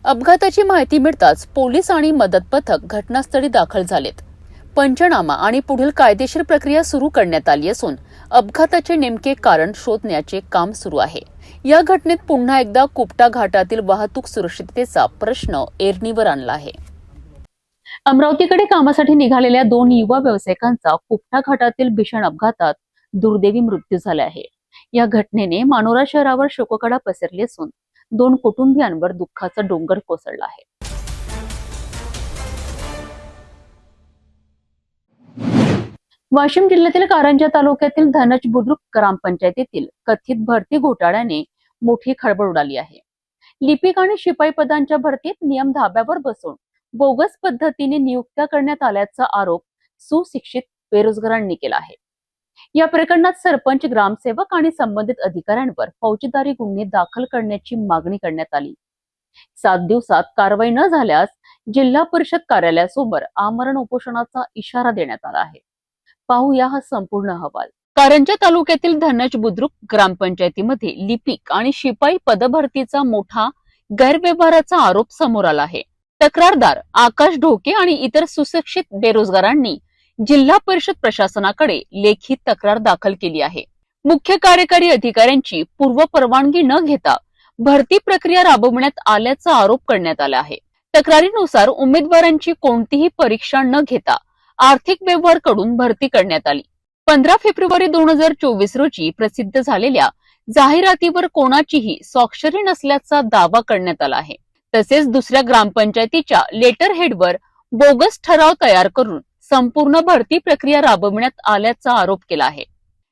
अपघाताची माहिती मिळताच पोलीस आणि मदत पथक घटनास्थळी दाखल झालेत. पंचनामा आणि पुढील कायदेशीर प्रक्रिया सुरू करण्यात आली असून अपघाताचे नेमके कारण शोधण्याचे काम सुरू आहे. या घटनेत पुन्हा एकदा कुपटा घाटातील वाहतूक सुरक्षिततेचा प्रश्न ऐरणीवर आणला आहे. अमरावतीकडे कामासाठी निघालेल्या 2 युवा व्यावसायिकांचा कुपटा घाटातील भीषण अपघातात दुर्दैवी मृत्यू झाला आहे. या घटनेने मानोरा शहरावर शोककळा पसरली असून 2 कुटुंबियांवर दुःखाचा डोंगर कोसळला आहे. वाशिम जिल्ह्यातील कारंजा तालुक्यातील धनज बुद्रुक ग्रामपंचायतीतील कथित भरती घोटाळ्याने मोठी खळबळ उडाली आहे. लिपिक आणि शिपाई पदांच्या भरतीत नियम धाब्यावर बसवून बोगस पद्धतीने नियुक्त्या करण्यात आल्याचा आरोप सुशिक्षित बेरोजगारांनी केला आहे. या प्रकरणात सरपंच, ग्रामसेवक आणि संबंधित अधिकाऱ्यांवर फौजदारी गुन्हे दाखल करण्याची मागणी करण्यात आली. 7 दिवसात कारवाई न झाल्यास जिल्हा परिषद कार्यालयासमोर आमरण उपोषणाचा इशारा देण्यात आला आहे. पाहूया हा संपूर्ण अहवाल. कारंजा तालुक्यातील धनज बुद्रुक ग्रामपंचायतीमध्ये लिपिक आणि शिपाई पदभरतीचा मोठा गैरव्यवहाराचा आरोप समोर आला आहे. तक्रारदार आकाश ढोके आणि इतर सुशिक्षित बेरोजगारांनी जिल्हा परिषद प्रशासनाकडे लेखी तक्रार दाखल केली आहे. मुख्य कार्यकारी अधिकाऱ्यांची पूर्व परवानगी न घेता भरती प्रक्रिया राबवण्यात आल्याचा आरोप करण्यात आला आहे. तक्रारीनुसार उमेदवारांची कोणतीही परीक्षा न घेता आर्थिक व्यवहार कडून भरती करण्यात आली. 15 फेब्रुवारी 2024 रोजी प्रसिद्ध झालेल्या जाहिरातीवर कोणाचीही स्वाक्षरी नसल्याचा दावा करण्यात आला आहे. तसेच दुसऱ्या ग्रामपंचायतीच्या लेटर हेडवर बोगस ठराव तयार करून संपूर्ण भरती प्रक्रिया राबविण्यात आल्याचा आरोप केला आहे.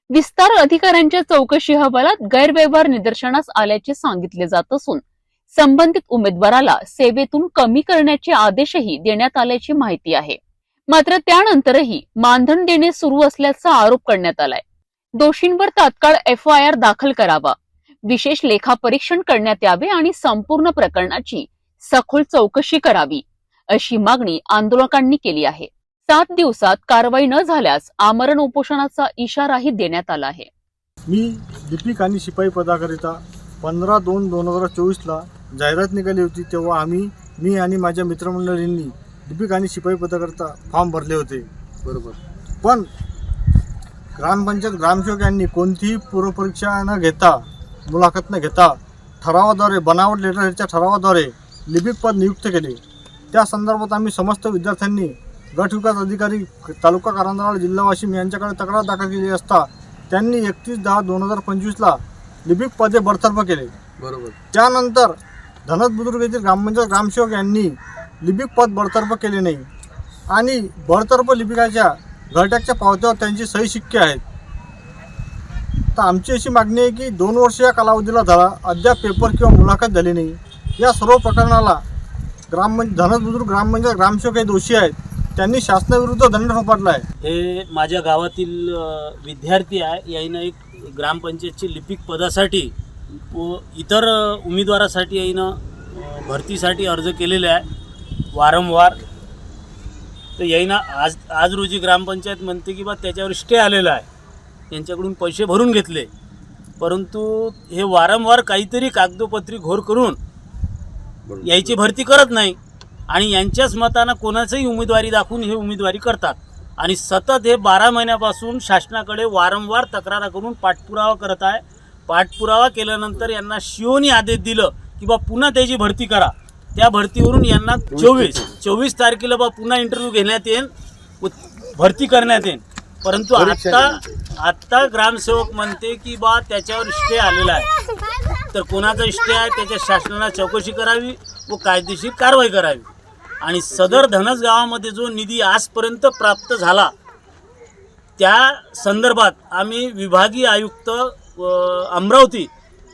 विस्तार अधिकाऱ्यांच्या चौकशी अहवालात गैरव्यवहार निदर्शनास आल्याचे सांगितले जात असून संबंधित उमेदवाराला सेवेतून कमी करण्याचे आदेशही देण्यात आल्याची माहिती आहे. मात्र त्यानंतरही मानधन देणे सुरू असल्याचा आरोप करण्यात आलाय. दोषींवर तात्काळ FIR दाखल करावा, विशेष लेखापरीक्षण करण्यात यावे आणि संपूर्ण प्रकरणाची सखोल चौकशी करावी अशी मागणी आंदोलकांनी केली आहे. 7 दिवसात कारवाई न झाल्यास आमरण उपोषणाचा इशाराही देण्यात आला आहे. मी लिपिक आणि शिपाई पदाकरिता 15/2/2024 जाहिरात निघाली होती. तेव्हा मी आणि माझ्या मित्रमंडळींनी लिपिक आणि शिपाई पदाकरिता फॉर्म भरले होते. बरोबर. पण ग्रामपंचायत ग्रामसेवक यांनी कोणतीही पूर्वपरीक्षा न घेता, मुलाखत न घेता ठरावाद्वारे, बनावट लेटरच्या ठरावाद्वारे लिपिक पद नियुक्त केले. त्या संदर्भात आम्ही समस्त विद्यार्थ्यांनी गट विकास अधिकारी तालुका कारंजा जिल्हा वाशिम यांच्याकडे तक्रार दाखल केली असता त्यांनी 31/10/2025 लिपिक पदे बडतर्फ केले. बरोबर. त्यानंतर धनज बुद्रुक येथील ग्रामपंचायत ग्रामसेवक यांनी लिपिक पद बडतर्फ केले नाही आणि बडतर्फ लिपिकाच्या घरट्याच्या पावत्यावर त्यांची सही शिक्के आहेत. तर आमची अशी मागणी आहे की 2 वर्ष या कालावधीला झाला, अद्याप पेपर किंवा मुलाखत झाली नाही. या सर्व प्रकरणाला धनज बुद्रुक ग्रामपंचायत ग्रामसेवक हे दोषी आहेत. त्यांनी शासनाविरुद्ध दंड थोपटला आहे. हे माझ्या गावातील विद्यार्थी आहे. याईनं एक ग्रामपंचायतची लिपिक पदासाठी व इतर उमेदवारासाठी याईनं भरतीसाठी अर्ज केलेले आहे वारंवार. तर याईनं आज रोजी ग्रामपंचायत म्हणते की बा त्याच्यावर स्टे आलेला आहे, त्यांच्याकडून पैसे भरून घेतले, परंतु हे वारंवार काहीतरी कागदोपत्री घोर करून याची भरती करत नाही आणि यांच्याच मतानं कोणाचंही उमेदवारी दाखवून हे उमेदवारी करतात आणि सतत हे 12 महिन्यापासून शासनाकडे वारंवार तक्रार करून पाठपुरावा करत आहे. पाठपुरावा केल्यानंतर यांना शिओनी आदेश दिलं की बा पुन्हा त्याची भरती करा. त्या भरतीवरून यांना 24 तारखेला बा पुन्हा इंटरव्ह्यू घेण्यात येईल, भरती करण्यात येईल. परंतु आत्ता ग्रामसेवक म्हणते की बा त्याच्यावर स्टे आलेला आहे. तर कोणाचा स्टे आहे त्याच्या शासनाला चौकशी करावी व कायदेशीर कारवाई करावी. आणि सदर धनस गावामध्ये जो निधी आजपर्यंत प्राप्त झाला त्या संदर्भात आम्ही विभागीय आयुक्त अमरावती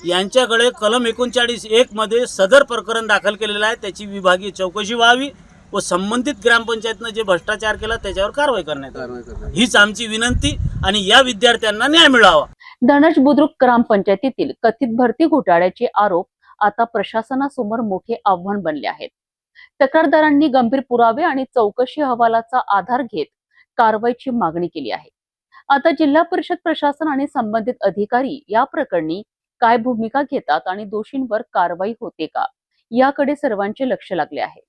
यांच्याकडे कलम 39(1) मध्ये सदर प्रकरण दाखल केलेलं आहे. त्याची विभागीय चौकशी व्हावी व संबंधित ग्रामपंचायतनं जे भ्रष्टाचार केला त्याच्यावर कारवाई करण्यात यावी, हीच आमची विनंती. आणि या विद्यार्थ्यांना न्याय मिळावा. धनज बुद्रुक ग्रामपंचायतीतील कथित भरती घोटाळ्याचे आरोप आता प्रशासनासमोर मोठे आव्हान बनले आहेत. तक्रारदारांनी गंभीर पुरावे आणि चौकशी अहवालाचा आधार घेत कारवाईची मागणी केली आहे. आता जिल्हा परिषद प्रशासन आणि संबंधित अधिकारी या प्रकरणी काय भूमिका घेतात आणि दोषींवर कारवाई होते का याकडे सर्वांचे लक्ष लागले आहे.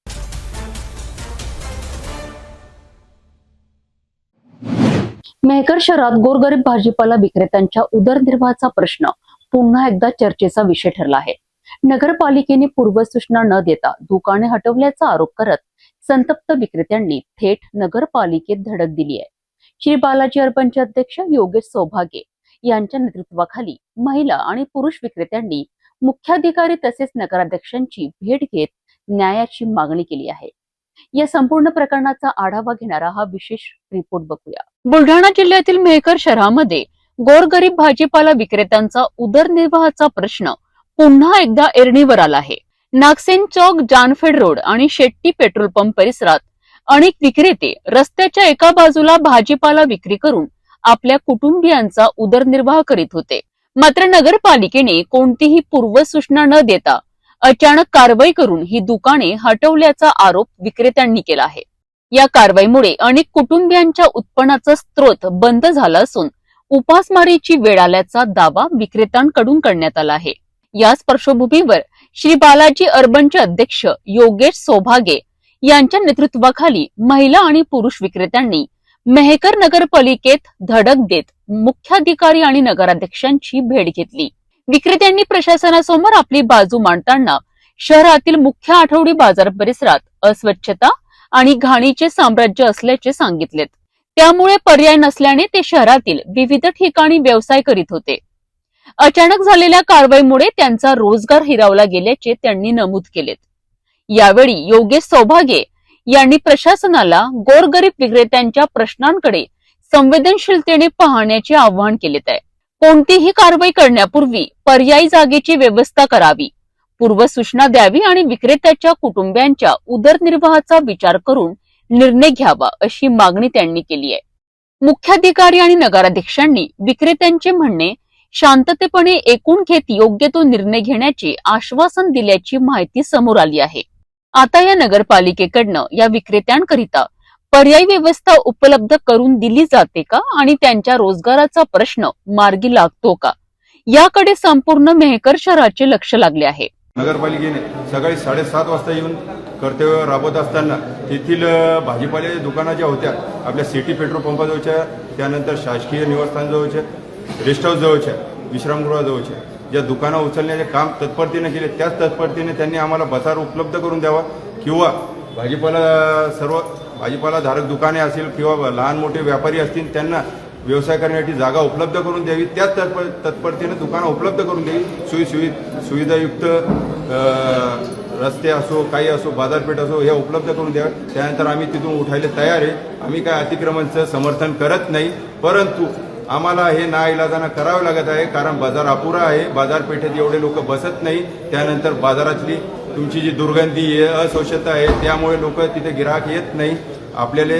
मेहकर शहरात गोरगरीब भाजीपाला विक्रेत्यांच्या उदरनिर्वाहाचा प्रश्न पुन्हा एकदा चर्चेचा विषय ठरला आहे. नगरपालिकेने पूर्वसूचना न देता दुकाने हटवल्याचा आरोप करत संतप्त विक्रेत्यांनी थेट नगरपालिकेत धडक दिली आहे. श्री बालाजी अर्बनचे अध्यक्ष योगेश सौभागे यांच्या नेतृत्वाखाली महिला आणि पुरुष विक्रेत्यांनी मुख्याधिकारी तसेच नगराध्यक्षांची भेट घेत न्यायाची मागणी केली आहे. या संपूर्ण प्रकरणाचा आढावा घेणारा हा विशेष रिपोर्ट बघूया. बुलढाणा जिल्ह्यातील मेहकर शहरामध्ये गोरगरीब भाजीपाला विक्रेत्यांचा उदरनिर्वाहाचा प्रश्न पुन्हा एकदा ऐरणीवर आला आहे. नागसेन चौक, जानफेड रोड आणि शेट्टी पेट्रोल पंप परिसरात अनेक विक्रेते रस्त्याच्या एका बाजूला भाजीपाला विक्री करून आपल्या कुटुंबियांचा उदरनिर्वाह करीत होते. मात्र नगरपालिकेने कोणतीही पूर्वसूचना न देता अचानक कारवाई करून ही दुकाने हटवल्याचा आरोप विक्रेत्यांनी केला आहे. या कारवाईमुळे अनेक कुटुंबियांच्या उत्पन्नाचा स्रोत बंद झाला असून उपासमारीची वेळ आल्याचा दावा विक्रेत्यांकडून करण्यात आला आहे. याच पार्श्वभूमीवर श्री बालाजी अर्बनचे अध्यक्ष योगेश सौभागे यांच्या नेतृत्वाखाली महिला आणि पुरुष विक्रेत्यांनी मेहकर नगरपालिकेत धडक देत मुख्याधिकारी आणि नगराध्यक्षांची भेट घेतली. विक्रेत्यांनी प्रशासनासमोर आपली बाजू मांडताना शहरातील मुख्य आठवडी बाजार परिसरात अस्वच्छता आणि घाणीचे साम्राज्य असल्याचे सांगितलेत. त्यामुळे पर्याय नसल्याने ते शहरातील विविध ठिकाणी व्यवसाय करीत होते. अचानक झालेल्या कारवाईमुळे त्यांचा रोजगार हिरावला गेल्याचे त्यांनी नमूद केलेत. यावेळी योगेश सौभागे यांनी प्रशासनाला गोरगरीब विक्रेत्यांच्या प्रश्नांकडे संवेदनशीलतेने पाहण्याचे आवाहन केलेत आहे. कोणतीही कारवाई करण्यापूर्वी पर्यायी जागेची व्यवस्था करावी, पूर्वसूचना द्यावी आणि विक्रेत्याच्या कुटुंबियांच्या उदरनिर्वाहाचा विचार करून निर्णय घ्यावा अशी मागणी त्यांनी केली आहे. मुख्याधिकारी आणि नगराध्यक्षांनी विक्रेत्यांचे म्हणणे शांततेपणे ऐकून घेत योग्य तो निर्णय घेण्याचे आश्वासन दिल्याची माहिती समोर आली आहे. आता या नगरपालिकेकडनं या विक्रेत्यांकरिता पर्यायी व्यवस्था उपलब्ध करून दिली जाते का आणि त्यांच्या रोजगाराचा प्रश्न मार्गी लागतो का याकडे संपूर्ण मेहकर शहराचे लक्ष लागले आहे. नगरपालिकेने सकाळी 7:30 वाजता येऊन कर्तव्य राबवत असताना तेथील भाजीपाल्याच्या दुकाना ज्या होत्या आपल्या सिटी पेट्रोल पंपाजवळच्या, त्यानंतर शासकीय निवासस्थानजवळच्या, रेस्ट हाऊस जवळच्या, विश्रामगृहाजवळच्या ज्या दुकानं उचलण्याचे काम तत्परतेने केले, त्याच तत्परतेने त्यांनी आम्हाला बसार उपलब्ध करून द्यावा किंवा सर्व भाजीपालाधारक दुकाने असतील किंवा लहान मोठे व्यापारी असतील त्यांना व्यवसाय करण्यासाठी जागा उपलब्ध करून द्यावी. त्याच तत्परतेने दुकानं उपलब्ध करून द्यावी. सुविधायुक्त रस्ते असो, काही असो, बाजारपेठ असो, हे उपलब्ध करून द्यावे. त्यानंतर आम्ही तिथून उठायला तयार आहे. आम्ही काय अतिक्रमणचं समर्थन करत नाही, परंतु आम्हाला हे नाईलाजानं करावं लागत आहे. कारण बाजार अपुरा आहे, बाजारपेठेत एवढे लोक बसत नाही. त्यानंतर बाजारातली तुमची जी दुर्गंधी आहे, अस्वच्छता आहे, त्यामुळे लोक तिथे गिराहक येत नाही. आपल्याला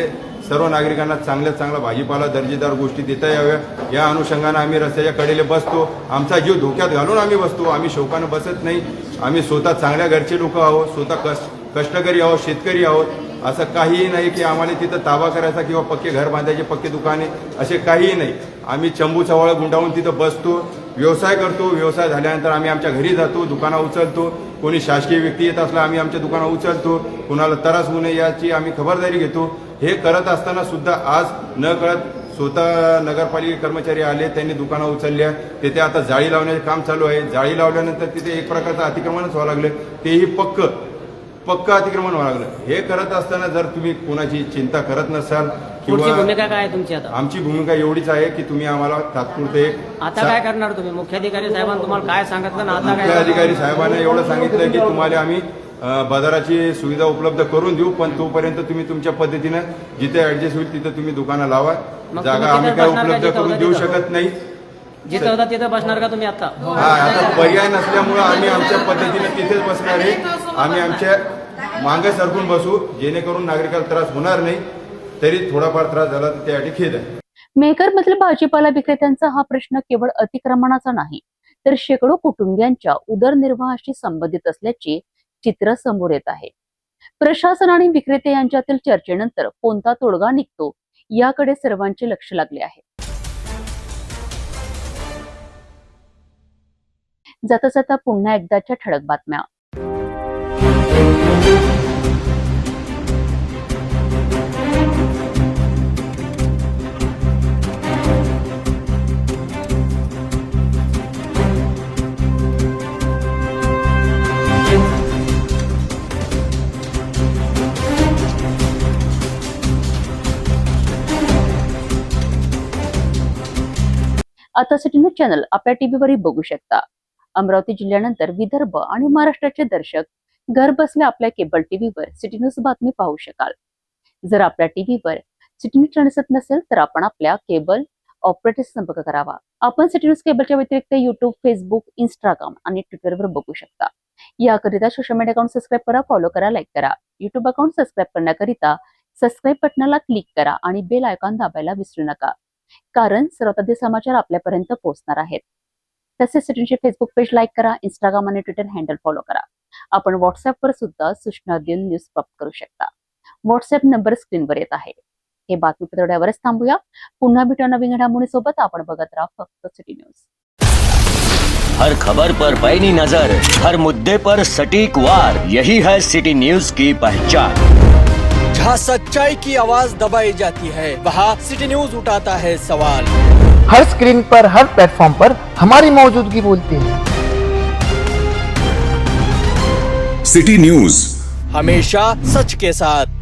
सर्व नागरिकांना चांगल्यात चांगला भाजीपाला, दर्जेदार गोष्टी देता याव्या या अनुषंगानं आम्ही रस्त्याच्या कडेला बसतो. आमचा जीव धोक्यात घालून आम्ही बसतो. आम्ही शौकानं बसत नाही. आम्ही स्वतः चांगल्या घरचे लोक आहोत, स्वतः कष्टकरी आहोत, शेतकरी आहोत. असं काहीही नाही की आम्हाला तिथं ताबा करायचा किंवा पक्के घर बांधायचे, पक्के दुकाने असे काहीही नाही. आम्ही चंबू चवळ गुंडावून तिथं बसतो, व्यवसाय करतो. व्यवसाय झाल्यानंतर आम्ही आमच्या घरी जातो, दुकानं उचलतो. कोणी शासकीय व्यक्ती येत असला आम्ही आमच्या दुकानं उचलतो. कोणाला त्रास होऊ नये याची आम्ही खबरदारी घेतो. हे करत असताना सुद्धा आज न कळत स्वतः नगरपालिका कर्मचारी आले, त्यांनी दुकानं उचलल्या. तिथे आता जाळी लावण्याचे काम चालू आहे. जाळी लावल्यानंतर तिथे एक प्रकारचं अतिक्रमणच व्हावं लागलं, तेही पक्क अतिक्रमण व्हावं लागलं. हे करत असताना जर तुम्ही कोणाची चिंता करत नसाल किंवा भूमिका काय आहे तुमची आता? आमची भूमिका एवढीच आहे की तुम्ही आम्हाला तात्पुरते आता काय करणार तुम्ही? मुख्याधिकारी साहेबांनी तुम्हाला काय सांगितलं ना? आता काय? मुख्याधिकारी साहेबांना एवढं सांगितलं की तुम्हाला आम्ही बाजाराची सुविधा उपलब्ध करून देऊ, पण तोपर्यंत तुम्ही तुमच्या पद्धतीनं जिथे ऍडजस्ट होईल तिथे तुम्ही दुकानं लावा. जागा आम्ही काय उपलब्ध करून देऊ शकत नाही. जिथं होता तिथं बसणार का तुम्ही आता? आता पर्याय नसल्यामुळं आम्ही आमच्या पद्धतीने तिथेच बसणार आहे. आम्ही आमच्या मागे सरकून बसू, जेणेकरून नागरिकाला त्रास होणार नाही. तरी थोडाफार त्रास झाला तर त्यासाठी खेद आहे. मेहकरमधील भाजीपाला विक्रेत्यांचा हा प्रश्न केवळ अतिक्रमणाचा नाही, तर शेकडो कुटुंबियांच्या उदरनिर्वाहाशी संबंधित असल्याचे चित्र समोर येत आहे. प्रशासन आणि विक्रेते यांच्यातील चर्चेनंतर कोणता तोडगा निघतो याकडे सर्वांचे लक्ष लागले आहे. जाता जाता पुन्हा एकदाच्या ठळक बातम्या. आता सिटी न्यूज चॅनल आपल्या टीव्हीवरही बघू शकता. अमरावती जिल्ह्यानंतर विदर्भ आणि महाराष्ट्राचे दर्शक घर बसल्या आपल्या केबल टीव्हीवर सिटी न्यूज बातमी पाहू शकाल. जर आपल्या टीव्हीवर सिटी न्यूज चॅनल दिसत नसेल तर आपण आपल्या केबल ऑपरेटर संपर्क करावा. आपण सिटी न्यूज केबलच्या व्यतिरिक्त युट्यूब, फेसबुक, इंस्टाग्राम आणि ट्विटरवर बघू शकता. याकरिता सोशल मीडिया अकाउंट सबस्क्राईब करा, फॉलो करा, लाईक करा. युट्यूब अकाउंट सबस्क्राईब करण्याकरिता सबस्क्राईब बटनाला क्लिक करा आणि बेल आयकॉन दाबायला विसरू नका, कारण सर्वात आधी समाचार आपल्यापर्यंत पोहोचणार आहेत. तसेच सिटीचे फेसबुक पेज लाईक करा, इंस्टाग्राम आणि ट्विटर हँडल फॉलो करा. आपण व्हॉट्सअपवर सुद्धा सूचना देऊन न्यूज प्राप्त करू शकता. व्हॉट्सअप नंबर स्क्रीनवर येत आहे. हे बातमीपत्र एवढ्यावरच थांबूया. पुन्हा भेटूया नवीन घडामोडींसोबत. आपण बघत राहा फक्त सिटी न्यूज. हर खबर पर पैनी नजर, हर मुद्दे पर सटीक वार, यही है सिटी न्यूज की पहचान. जहाँ सच्चाई की आवाज दबाई जाती है, वहाँ सिटी न्यूज उठाता है सवाल. हर स्क्रीन पर, हर प्लेटफॉर्म पर हमारी मौजूदगी बोलती है. सिटी न्यूज हमेशा सच के साथ.